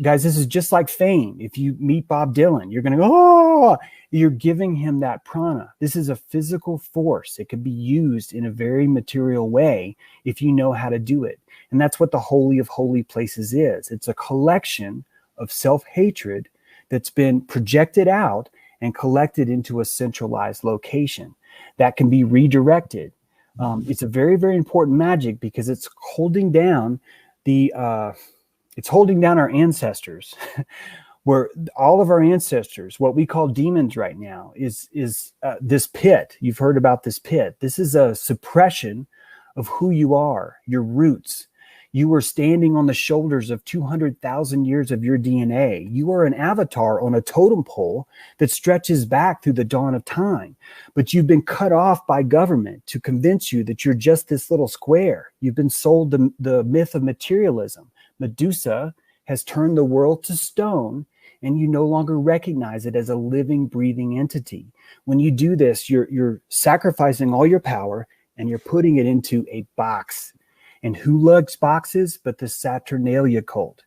Guys, this is just like fame. If you meet Bob Dylan, you're going to go, oh, you're giving him that prana. This is a physical force. It can be used in a very material way if you know how to do it. And that's what the Holy of Holy Places is. It's a collection of self-hatred that's been projected out and collected into a centralized location that can be redirected. It's a very, very important magic because it's holding down our ancestors, where all of our ancestors, what we call demons right now, is this pit. You've heard about this pit. This is a suppression of who you are, your roots. You were standing on the shoulders of 200,000 years of your DNA. You are an avatar on a totem pole that stretches back through the dawn of time. But you've been cut off by government to convince you that you're just this little square. You've been sold the myth of materialism. Medusa has turned the world to stone, and you no longer recognize it as a living, breathing entity. When you do this, you're sacrificing all your power and you're putting it into a box. And who loves boxes but the Saturnalia cult?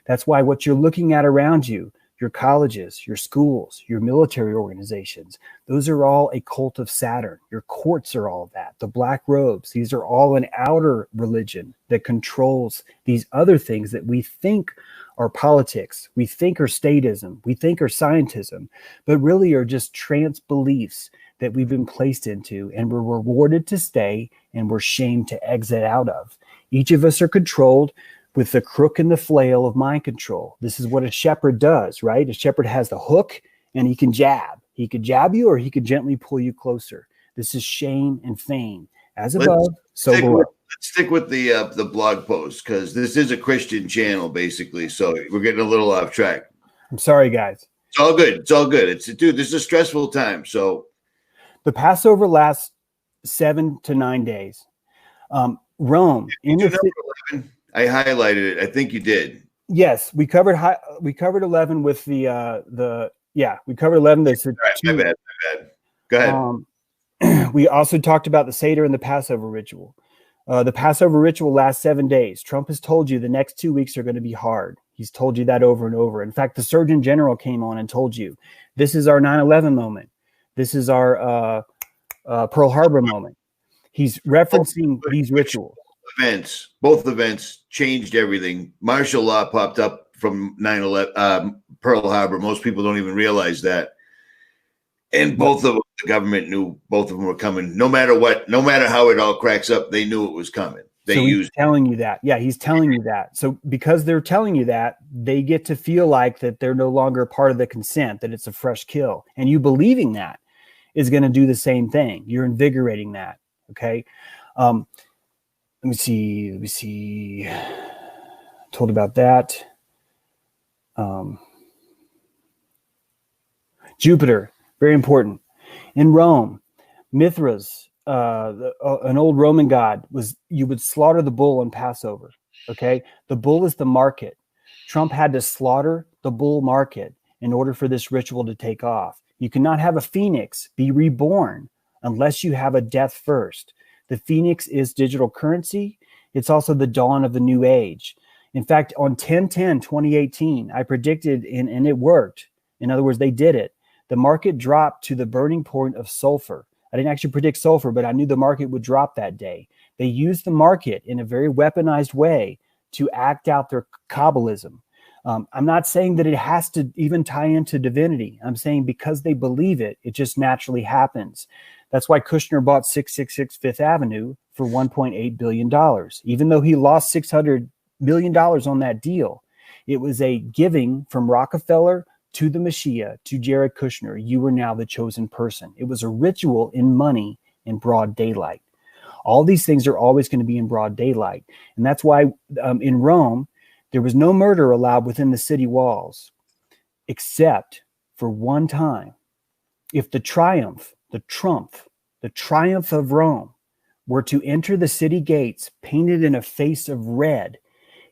That's why what you're looking at around you, your colleges, your schools, your military organizations, those are all a cult of Saturn. Your courts are all that. The black robes, these are all an outer religion that controls these other things that we think are politics, we think are statism, we think are scientism, but really are just trance beliefs that we've been placed into, and we're rewarded to stay and we're shamed to exit out of. Each of us are controlled with the crook and the flail of mind control. This is what a shepherd does, right? A shepherd has the hook and he can jab. He could jab you or he could gently pull you closer. This is shame and fame. As above, so below. Let's stick with the blog post, because this is a Christian channel, basically. So we're getting a little off track. I'm sorry, guys. It's all good. It's all good. Dude, this is a stressful time. So the Passover lasts 7 to 9 days. Rome. I highlighted it. I think you did. Yes, we covered 11 with we covered 11. There's my bad. Go ahead. We also talked about the Seder and the Passover ritual. The Passover ritual lasts 7 days. Trump has told you the next 2 weeks are going to be hard. He's told you that over and over. In fact, the Surgeon General came on and told you, this is our 9/11 moment. This is our Pearl Harbor moment. He's referencing these rituals. Both events changed everything. Martial law popped up from 9/11, Pearl Harbor. Most people don't even realize that. And both of them, the government knew both of them were coming. No matter what, no matter how it all cracks up, they knew it was coming. He's telling you that. Yeah, he's telling you that. So because they're telling you that, they get to feel like that they're no longer part of the consent, that it's a fresh kill. And you believing that is going to do the same thing. You're invigorating that. Okay. Let me see. Told about that. Jupiter, very important. In Rome, Mithras, an old Roman god, you would slaughter the bull on Passover. Okay. The bull is the market. Trump had to slaughter the bull market in order for this ritual to take off. You cannot have a phoenix be reborn unless you have a death first. The phoenix is digital currency. It's also the dawn of the new age. In fact, on 10/10/2018, I predicted, and it worked. In other words, they did it. The market dropped to the burning point of sulfur. I didn't actually predict sulfur, but I knew the market would drop that day. They used the market in a very weaponized way to act out their Kabbalism. I'm not saying that it has to even tie into divinity. I'm saying because they believe it, it just naturally happens. That's why Kushner bought 666 Fifth Avenue for $1.8 billion. Even though he lost $600 million on that deal, it was a giving from Rockefeller to the Mashiach, to Jared Kushner. You are now the chosen person. It was a ritual in money in broad daylight. All these things are always going to be in broad daylight. And that's why in Rome, there was no murder allowed within the city walls, except for one time. If the triumph of Rome were to enter the city gates painted in a face of red,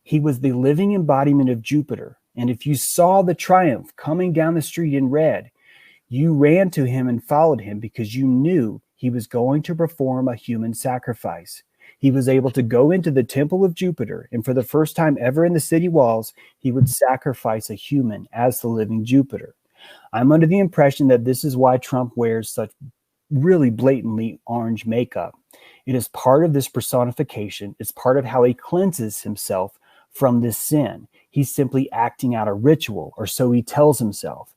he was the living embodiment of Jupiter. And if you saw the triumph coming down the street in red, you ran to him and followed him because you knew He was going to perform a human sacrifice. He was able to go into the temple of Jupiter, and for the first time ever in the city walls, he would sacrifice a human as the living Jupiter. I'm under the impression that this is why Trump wears such really blatantly orange makeup. It is part of this personification. It's part of how he cleanses himself from this sin. He's simply acting out a ritual, or so he tells himself.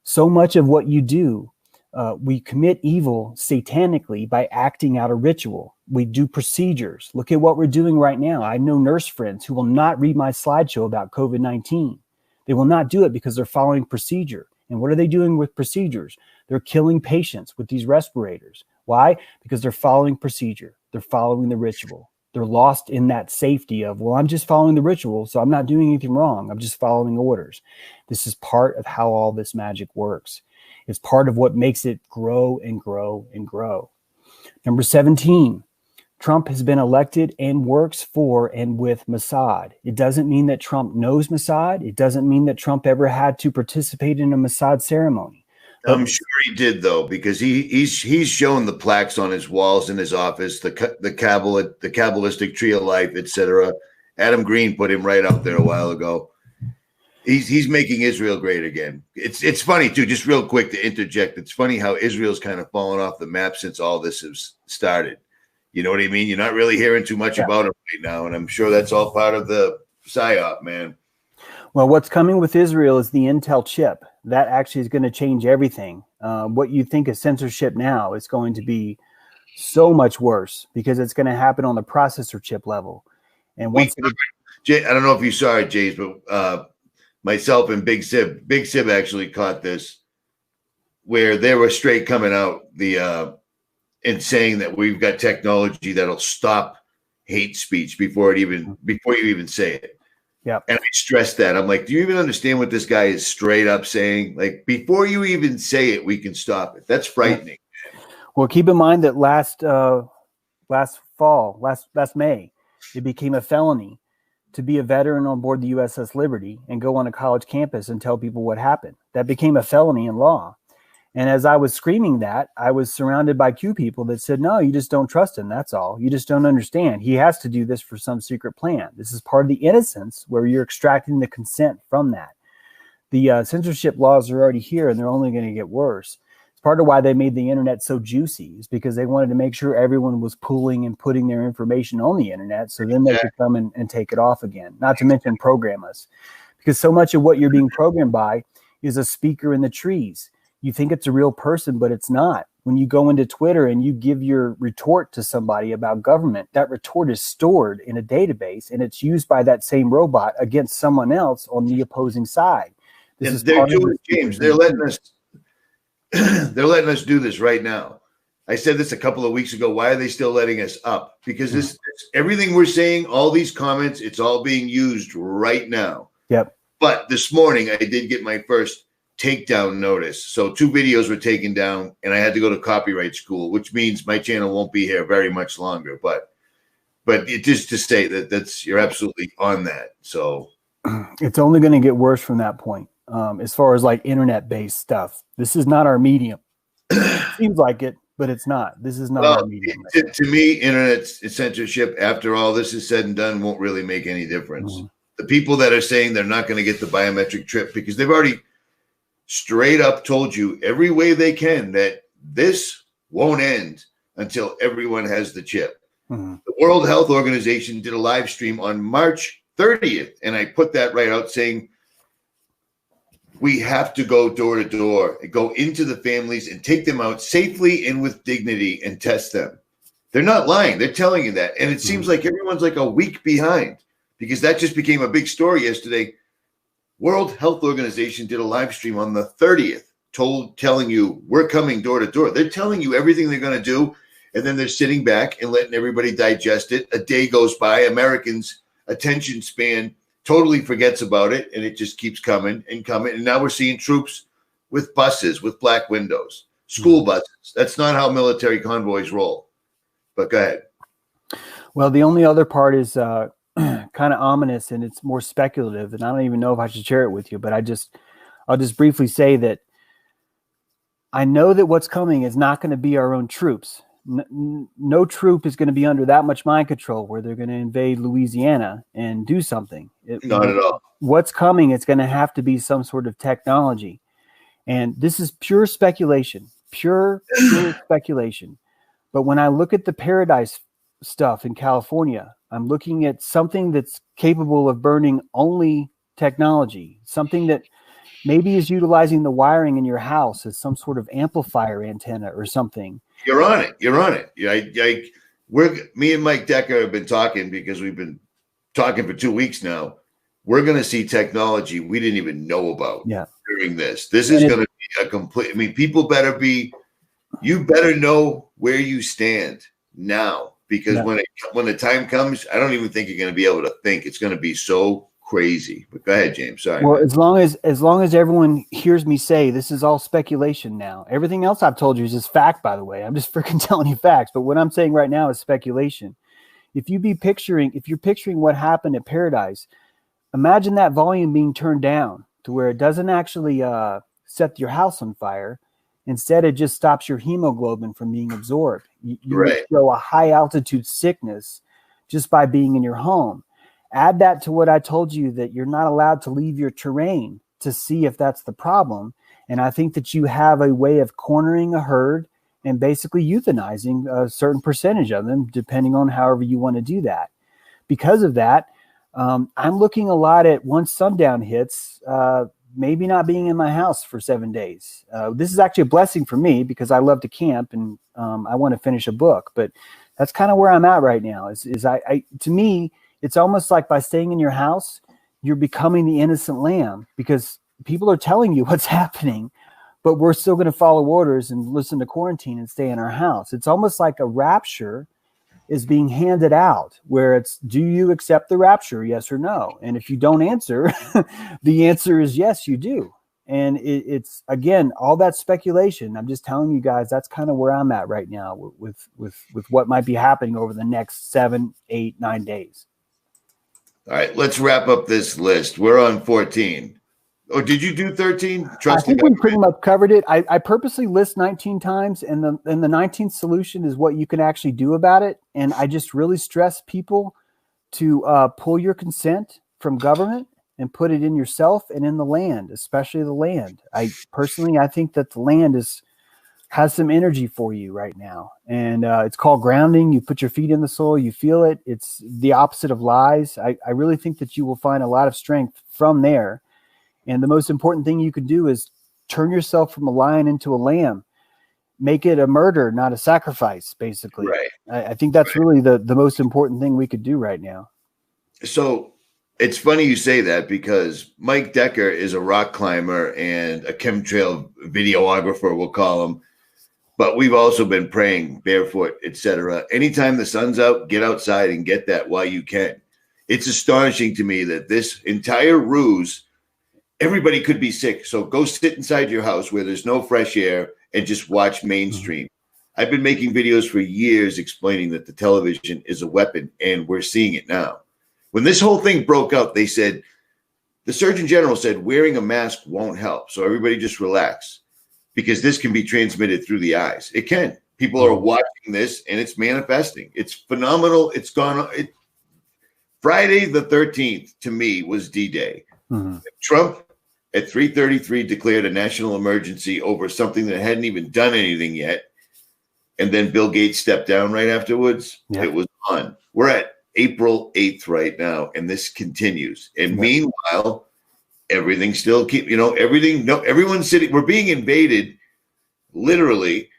So much of what you do, we commit evil satanically by acting out a ritual. We do procedures. Look at what we're doing right now. I know nurse friends who will not read my slideshow about COVID-19. They will not do it because they're following procedure. And what are they doing with procedures? They're killing patients with these respirators. Why? Because they're following procedure. They're following the ritual. They're lost in that safety of, well, I'm just following the ritual, so I'm not doing anything wrong. I'm just following orders. This is part of how all this magic works. It's part of what makes it grow and grow and grow. Number 17, Trump has been elected and works for and with Mossad. It doesn't mean that Trump knows Mossad. It doesn't mean that Trump ever had to participate in a Mossad ceremony. I'm sure he did, though, because he's shown the plaques on his walls in his office, the Kabbalistic tree of life, etc. Adam Green put him right up there a while ago. He's making Israel great again. It's funny too, just real quick to interject. It's funny how Israel's kind of fallen off the map since all this has started. You know what I mean? You're not really hearing too much about it right now, and I'm sure that's all part of the psyop, man. Well, what's coming with Israel is the Intel chip. That actually is going to change everything. What you think is censorship now is going to be so much worse because it's going to happen on the processor chip level. And once Jay, I don't know if you saw it, Jays, but myself and Big Sib actually caught this, where they were straight coming out and saying that we've got technology that'll stop hate speech before you even say it. Yeah. And I stressed that. I'm like, do you even understand what this guy is straight up saying? Like, before you even say it, we can stop it. That's frightening. Well, keep in mind that last May, it became a felony to be a veteran on board the USS Liberty and go on a college campus and tell people what happened. That became a felony in law. And as I was screaming that, I was surrounded by Q people that said, no, you just don't trust him. That's all. You just don't understand. He has to do this for some secret plan. This is part of the innocence where you're extracting the consent from that. The censorship laws are already here and they're only going to get worse. It's part of why they made the internet so juicy, is because they wanted to make sure everyone was pulling and putting their information on the internet so then they could come and take it off again, not to mention program us. Because so much of what you're being programmed by is a speaker in the trees. You think it's a real person, but it's not. When you go into Twitter and you give your retort to somebody about government, that retort is stored in a database and it's used by that same robot against someone else on the opposing side. They're doing, James, they're letting us do this right now. I said this a couple of weeks ago. Why are they still letting us up? Because this everything we're saying, all these comments, it's all being used right now. Yep. But this morning I did get my first takedown notice. So 2 videos were taken down and I had to go to copyright school, which means my channel won't be here very much longer. But it just to say that's you're absolutely on that. So it's only going to get worse from that point. As far as like internet-based stuff, this is not our medium. Seems like it, but it's not. This is not our medium. To me, internet censorship, after all this is said and done, won't really make any difference. Mm-hmm. The people that are saying they're not going to get the biometric chip because they've already straight up told you every way they can that this won't end until everyone has the chip. Mm-hmm. The World Health Organization did a live stream on March 30th, and I put that right out saying we have to go door to door and go into the families and take them out safely and with dignity and test them. They're not lying. They're telling you that. And it seems like everyone's like a week behind because that just became a big story yesterday. World Health Organization did a live stream on the 30th, telling you we're coming door to door. They're telling you everything they're going to do, and then they're sitting back and letting everybody digest it. A day goes by, Americans' attention span totally forgets about it, and it just keeps coming and coming. And now we're seeing troops with buses with black windows, school buses. That's not how military convoys roll. But go ahead. Well, the only other part is kind of ominous and it's more speculative, and I don't even know if I should share it with you, but I'll just briefly say that I know that what's coming is not going to be our own troops. No troop is going to be under that much mind control where they're going to invade Louisiana and do something. Not at all. What's coming, it's going to have to be some sort of technology. And this is pure speculation, pure speculation. But when I look at the Paradise stuff in California, I'm looking at something that's capable of burning only technology, something that maybe is utilizing the wiring in your house as some sort of amplifier antenna or something. You're on it. You're on it. Me and Mike Decker have been talking because we've been talking for 2 weeks now. We're going to see technology we didn't even know about during this. This is going to be a complete, I mean, you better know where you stand now, because when the time comes, I don't even think you're going to be able to think. It's going to be so crazy. But go ahead, James. Sorry. Well, as long as everyone hears me say this is all speculation now. Everything else I've told you is just fact, by the way. I'm just freaking telling you facts. But what I'm saying right now is speculation. If you're picturing what happened at Paradise, imagine that volume being turned down to where it doesn't actually set your house on fire. Instead, it just stops your hemoglobin from being absorbed. You show a high altitude sickness just by being in your home. Add that to what I told you, that you're not allowed to leave your terrain to see if that's the problem. And I think that you have a way of cornering a herd and basically euthanizing a certain percentage of them, depending on however you want to do that. Because of that, I'm looking a lot at once sundown hits, maybe not being in my house for 7 days. This is actually a blessing for me because I love to camp and I want to finish a book. But that's kind of where I'm at right now. To me, it's almost like by staying in your house, you're becoming the innocent lamb, because people are telling you what's happening, but we're still going to follow orders and listen to quarantine and stay in our house. It's almost like a rapture is being handed out, where it's, do you accept the rapture? Yes or no? And if you don't answer, the answer is yes, you do. And it's, again, all that speculation. I'm just telling you guys, that's kind of where I'm at right now with what might be happening over the next 7, 8, 9 days. All right, let's wrap up this list. We're on 14. Oh, did you do 13? I think we pretty much covered it. I purposely list 19 times, and the 19th solution is what you can actually do about it. And I just really stress people to pull your consent from government and put it in yourself and in the land, especially the land. I think that the land has some energy for you right now. And it's called grounding. You put your feet in the soil, you feel it. It's the opposite of lies. I really think that you will find a lot of strength from there. And the most important thing you could do is turn yourself from a lion into a lamb. Make it a murder, not a sacrifice, basically. Right. I think that's really the most important thing we could do right now. So it's funny you say that, because Mike Decker is a rock climber and a chemtrail videographer, we'll call him. But we've also been praying barefoot, etc. Anytime the sun's out, get outside and get that while you can. It's astonishing to me that this entire ruse, everybody could be sick. So go sit inside your house where there's no fresh air and just watch mainstream. I've been making videos for years explaining that the television is a weapon, and we're seeing it now. When this whole thing broke out, they said, the Surgeon General said wearing a mask won't help. So everybody just relax, because this can be transmitted through the eyes. It can. People are watching this and it's manifesting. It's phenomenal. It's gone. Friday the 13th to me was D-Day. Trump at 3:33 declared a national emergency over something that hadn't even done anything yet. And then Bill Gates stepped down right afterwards. It was on. We're at April 8th right now, and this continues. And meanwhile, everything still everyone's sitting. We're being invaded, literally.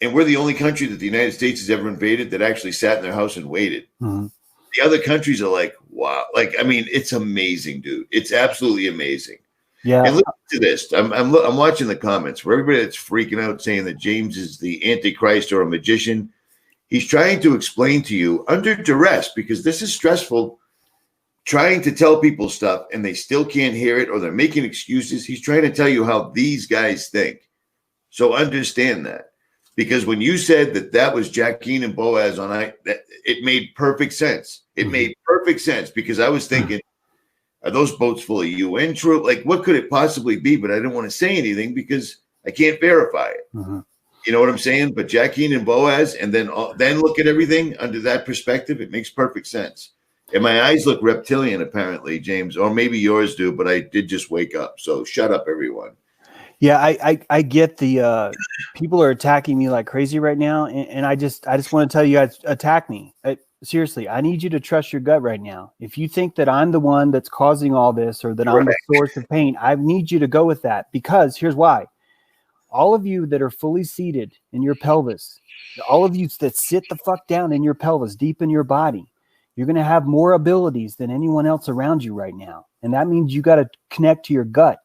And we're the only country that the United States has ever invaded that actually sat in their house and waited. The other countries are like, wow. Like, I mean, it's amazing, dude. It's absolutely amazing. Yeah. And listen to this. I'm watching the comments where everybody that's freaking out saying that James is the Antichrist or a magician. He's trying to explain to you under duress, because this is stressful, trying to tell people stuff and they still can't hear it, or they're making excuses. He's trying to tell you how these guys think. So understand that, because when you said that was Jackeen and Boaz it made perfect sense. It made perfect sense, because I was thinking, are those boats full of UN troops? Like, what could it possibly be? But I didn't want to say anything because I can't verify it. Mm-hmm. You know what I'm saying? But Jacqueline and Boaz, and then look at everything under that perspective. It makes perfect sense. And my eyes look reptilian, apparently, James, or maybe yours do. But I did just wake up, so shut up, everyone. Yeah, I get the people are attacking me like crazy right now, and I just want to tell you guys, attack me. Seriously, I need you to trust your gut right now. If you think that I'm the one that's causing all this or that I'm the source of pain, I need you to go with that, because here's why. All of you that are fully seated in your pelvis, all of you that sit the fuck down in your pelvis, deep in your body, you're going to have more abilities than anyone else around you right now. And that means you got to connect to your gut.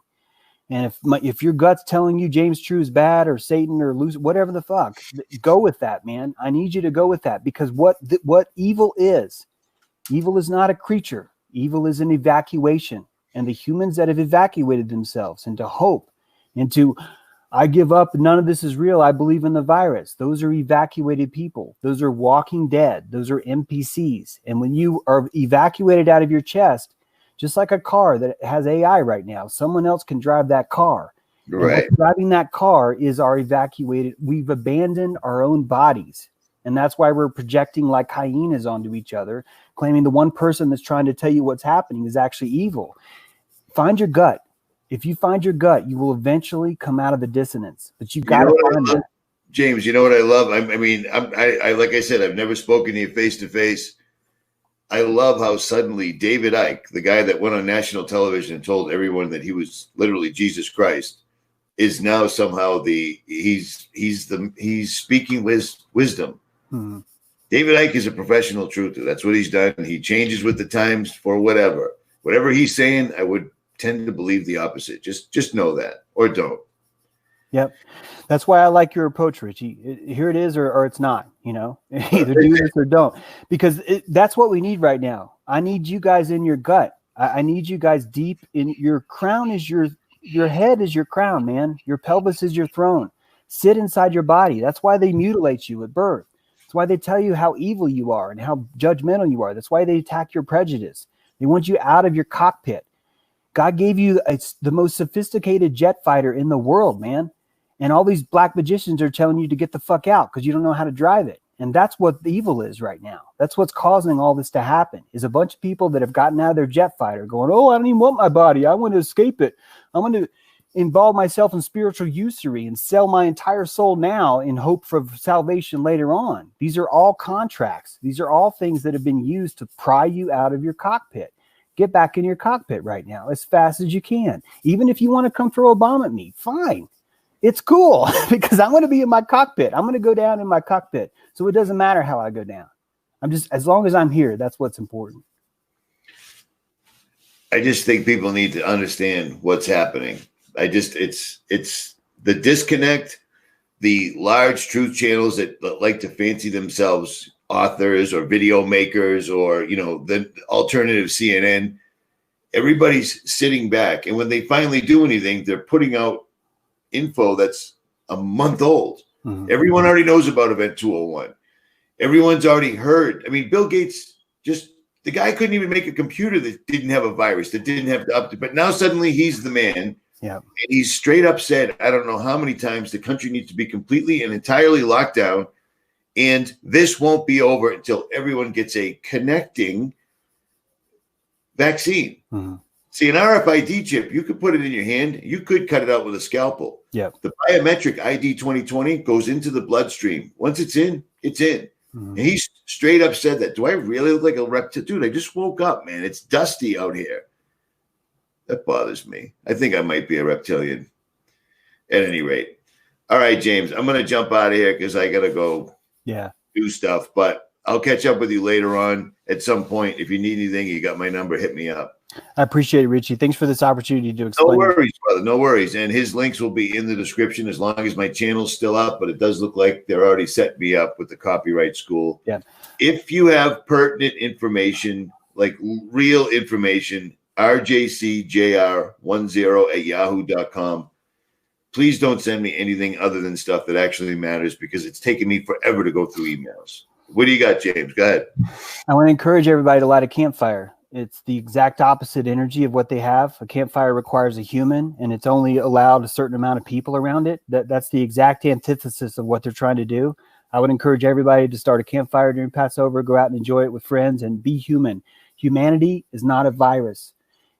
And if your gut's telling you James True is bad or Satan or Lucifer, whatever the fuck, go with that, man. I need you to go with that, because what evil is not a creature. Evil is an evacuation. And the humans that have evacuated themselves into hope, into I give up, none of this is real, I believe in the virus, those are evacuated people. Those are walking dead. Those are NPCs. And when you are evacuated out of your chest, just like a car that has AI right now, someone else can drive that car. Right. And driving that car is our evacuated. We've abandoned our own bodies. And that's why we're projecting like hyenas onto each other, claiming the one person that's trying to tell you what's happening is actually evil. Find your gut. If you find your gut, you will eventually come out of the dissonance. But you got to find it. James, you know what I love? I mean, I like I said, I've never spoken to you face to face. I love how suddenly David Icke, the guy that went on national television and told everyone that he was literally Jesus Christ, is now somehow he's speaking wisdom. Hmm. David Icke is a professional truther. That's what he's done. He changes with the times for whatever he's saying. I would tend to believe the opposite. Just know that, or don't. Yep. That's why I like your approach, Richie. Here it is, or it's not, either do this or don't, because that's what we need right now. I need you guys in your gut. I need you guys deep in your crown. Your head is your crown, man. Your pelvis is your throne. Sit inside your body. That's why they mutilate you at birth. That's why they tell you how evil you are and how judgmental you are. That's why they attack your prejudice. They want you out of your cockpit. God gave you the most sophisticated jet fighter in the world, man. And all these black magicians are telling you to get the fuck out because you don't know how to drive it. And that's what the evil is right now. That's what's causing all this to happen, is a bunch of people that have gotten out of their jet fighter going, oh, I don't even want my body. I want to escape it. I want to involve myself in spiritual usury and sell my entire soul now in hope for salvation later on. These are all contracts. These are all things that have been used to pry you out of your cockpit. Get back in your cockpit right now as fast as you can. Even if you want to come throw a bomb at me, fine. It's cool because I'm going to be in my cockpit. I'm going to go down in my cockpit. So it doesn't matter how I go down. As long as I'm here, that's what's important. I just think people need to understand what's happening. It's the disconnect, the large truth channels that like to fancy themselves authors or video makers or, the alternative CNN. Everybody's sitting back. And when they finally do anything, they're putting out info that's a month old. Mm-hmm. Everyone already knows about Event 201. Everyone's already heard. I mean, Bill Gates, the guy couldn't even make a computer that didn't have a virus, that didn't have to update. But now suddenly he's the man. Yeah. And he's straight up said, I don't know how many times the country needs to be completely and entirely locked down. And this won't be over until everyone gets a connecting vaccine. Mm-hmm. See, an RFID chip, you could put it in your hand. You could cut it out with a scalpel. Yeah. The biometric ID 2020 goes into the bloodstream. Once it's in, it's in. Mm-hmm. And he straight up said that. Do I really look like a reptile? Dude, I just woke up, man. It's dusty out here. That bothers me. I think I might be a reptilian at any rate. All right, James, I'm going to jump out of here because I got to go do stuff. But I'll catch up with you later on at some point. If you need anything, you got my number. Hit me up. I appreciate it, Richie. Thanks for this opportunity to explain. No worries, brother. No worries. And his links will be in the description as long as my channel's still up. But it does look like they're already set me up with the copyright school. Yeah. If you have pertinent information, like real information, rjcjr10@yahoo.com. Please don't send me anything other than stuff that actually matters because it's taken me forever to go through emails. What do you got, James? Go ahead. I want to encourage everybody to light a campfire. It's the exact opposite energy of what they have. A campfire requires a human, and it's only allowed a certain amount of people around it. That's the exact antithesis of what they're trying to do. I would encourage everybody to start a campfire during Passover, go out and enjoy it with friends, and be human. Humanity is not a virus.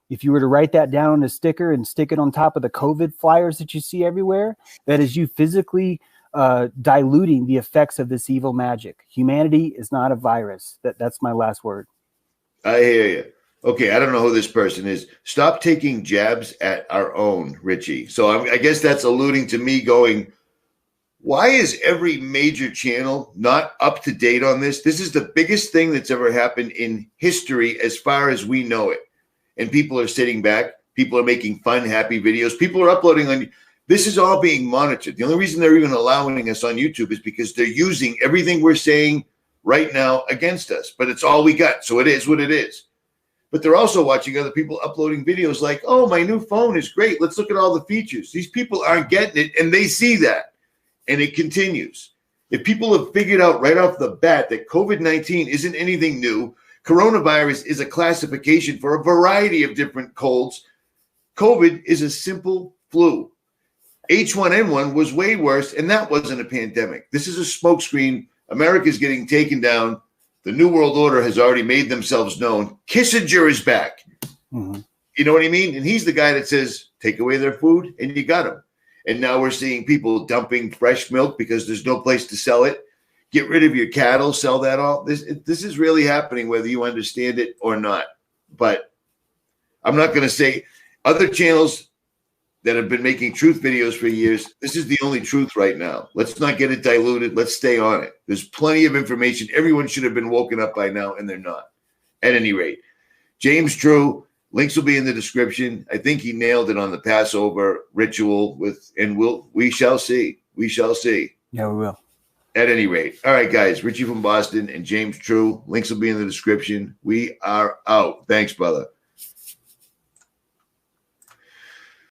If you were to write that down on a sticker and stick it on top of the COVID flyers that you see everywhere, that is you physically diluting the effects of this evil magic. Humanity is not a virus. That's my last word. I hear you. Okay, I don't know who this person is. Stop taking jabs at our own, Richie. So I guess that's alluding to me going, why is every major channel not up to date on this? This is the biggest thing that's ever happened in history as far as we know it. And people are sitting back. People are making fun, happy videos. People are uploading on. This is all being monitored. The only reason they're even allowing us on YouTube is because they're using everything we're saying right now against us. But it's all we got. So it is what it is. But they're also watching other people uploading videos like, oh, my new phone is great. Let's look at all the features. These people aren't getting it, and they see that. And it continues. If people have figured out right off the bat that COVID-19 isn't anything new, coronavirus is a classification for a variety of different colds. COVID is a simple flu. H1N1 was way worse, and that wasn't a pandemic. This is a smokescreen. America's getting taken down. The New World Order has already made themselves known. Kissinger is back. Mm-hmm. You know what I mean? And he's the guy that says, take away their food, and you got them. And now we're seeing people dumping fresh milk because there's no place to sell it. Get rid of your cattle, sell that all. This is really happening, whether you understand it or not. But I'm not going to say other channels that have been making truth videos for years. This is the only truth right now. Let's not get it diluted. Let's stay on it. There's plenty of information. Everyone should have been woken up by now, and they're not. At any rate, James True, links will be in the description. I think he nailed it on the Passover ritual we shall see. We shall see. Yeah, we will. At any rate. All right, guys. Richie from Boston and James True. Links will be in the description. We are out. Thanks, brother.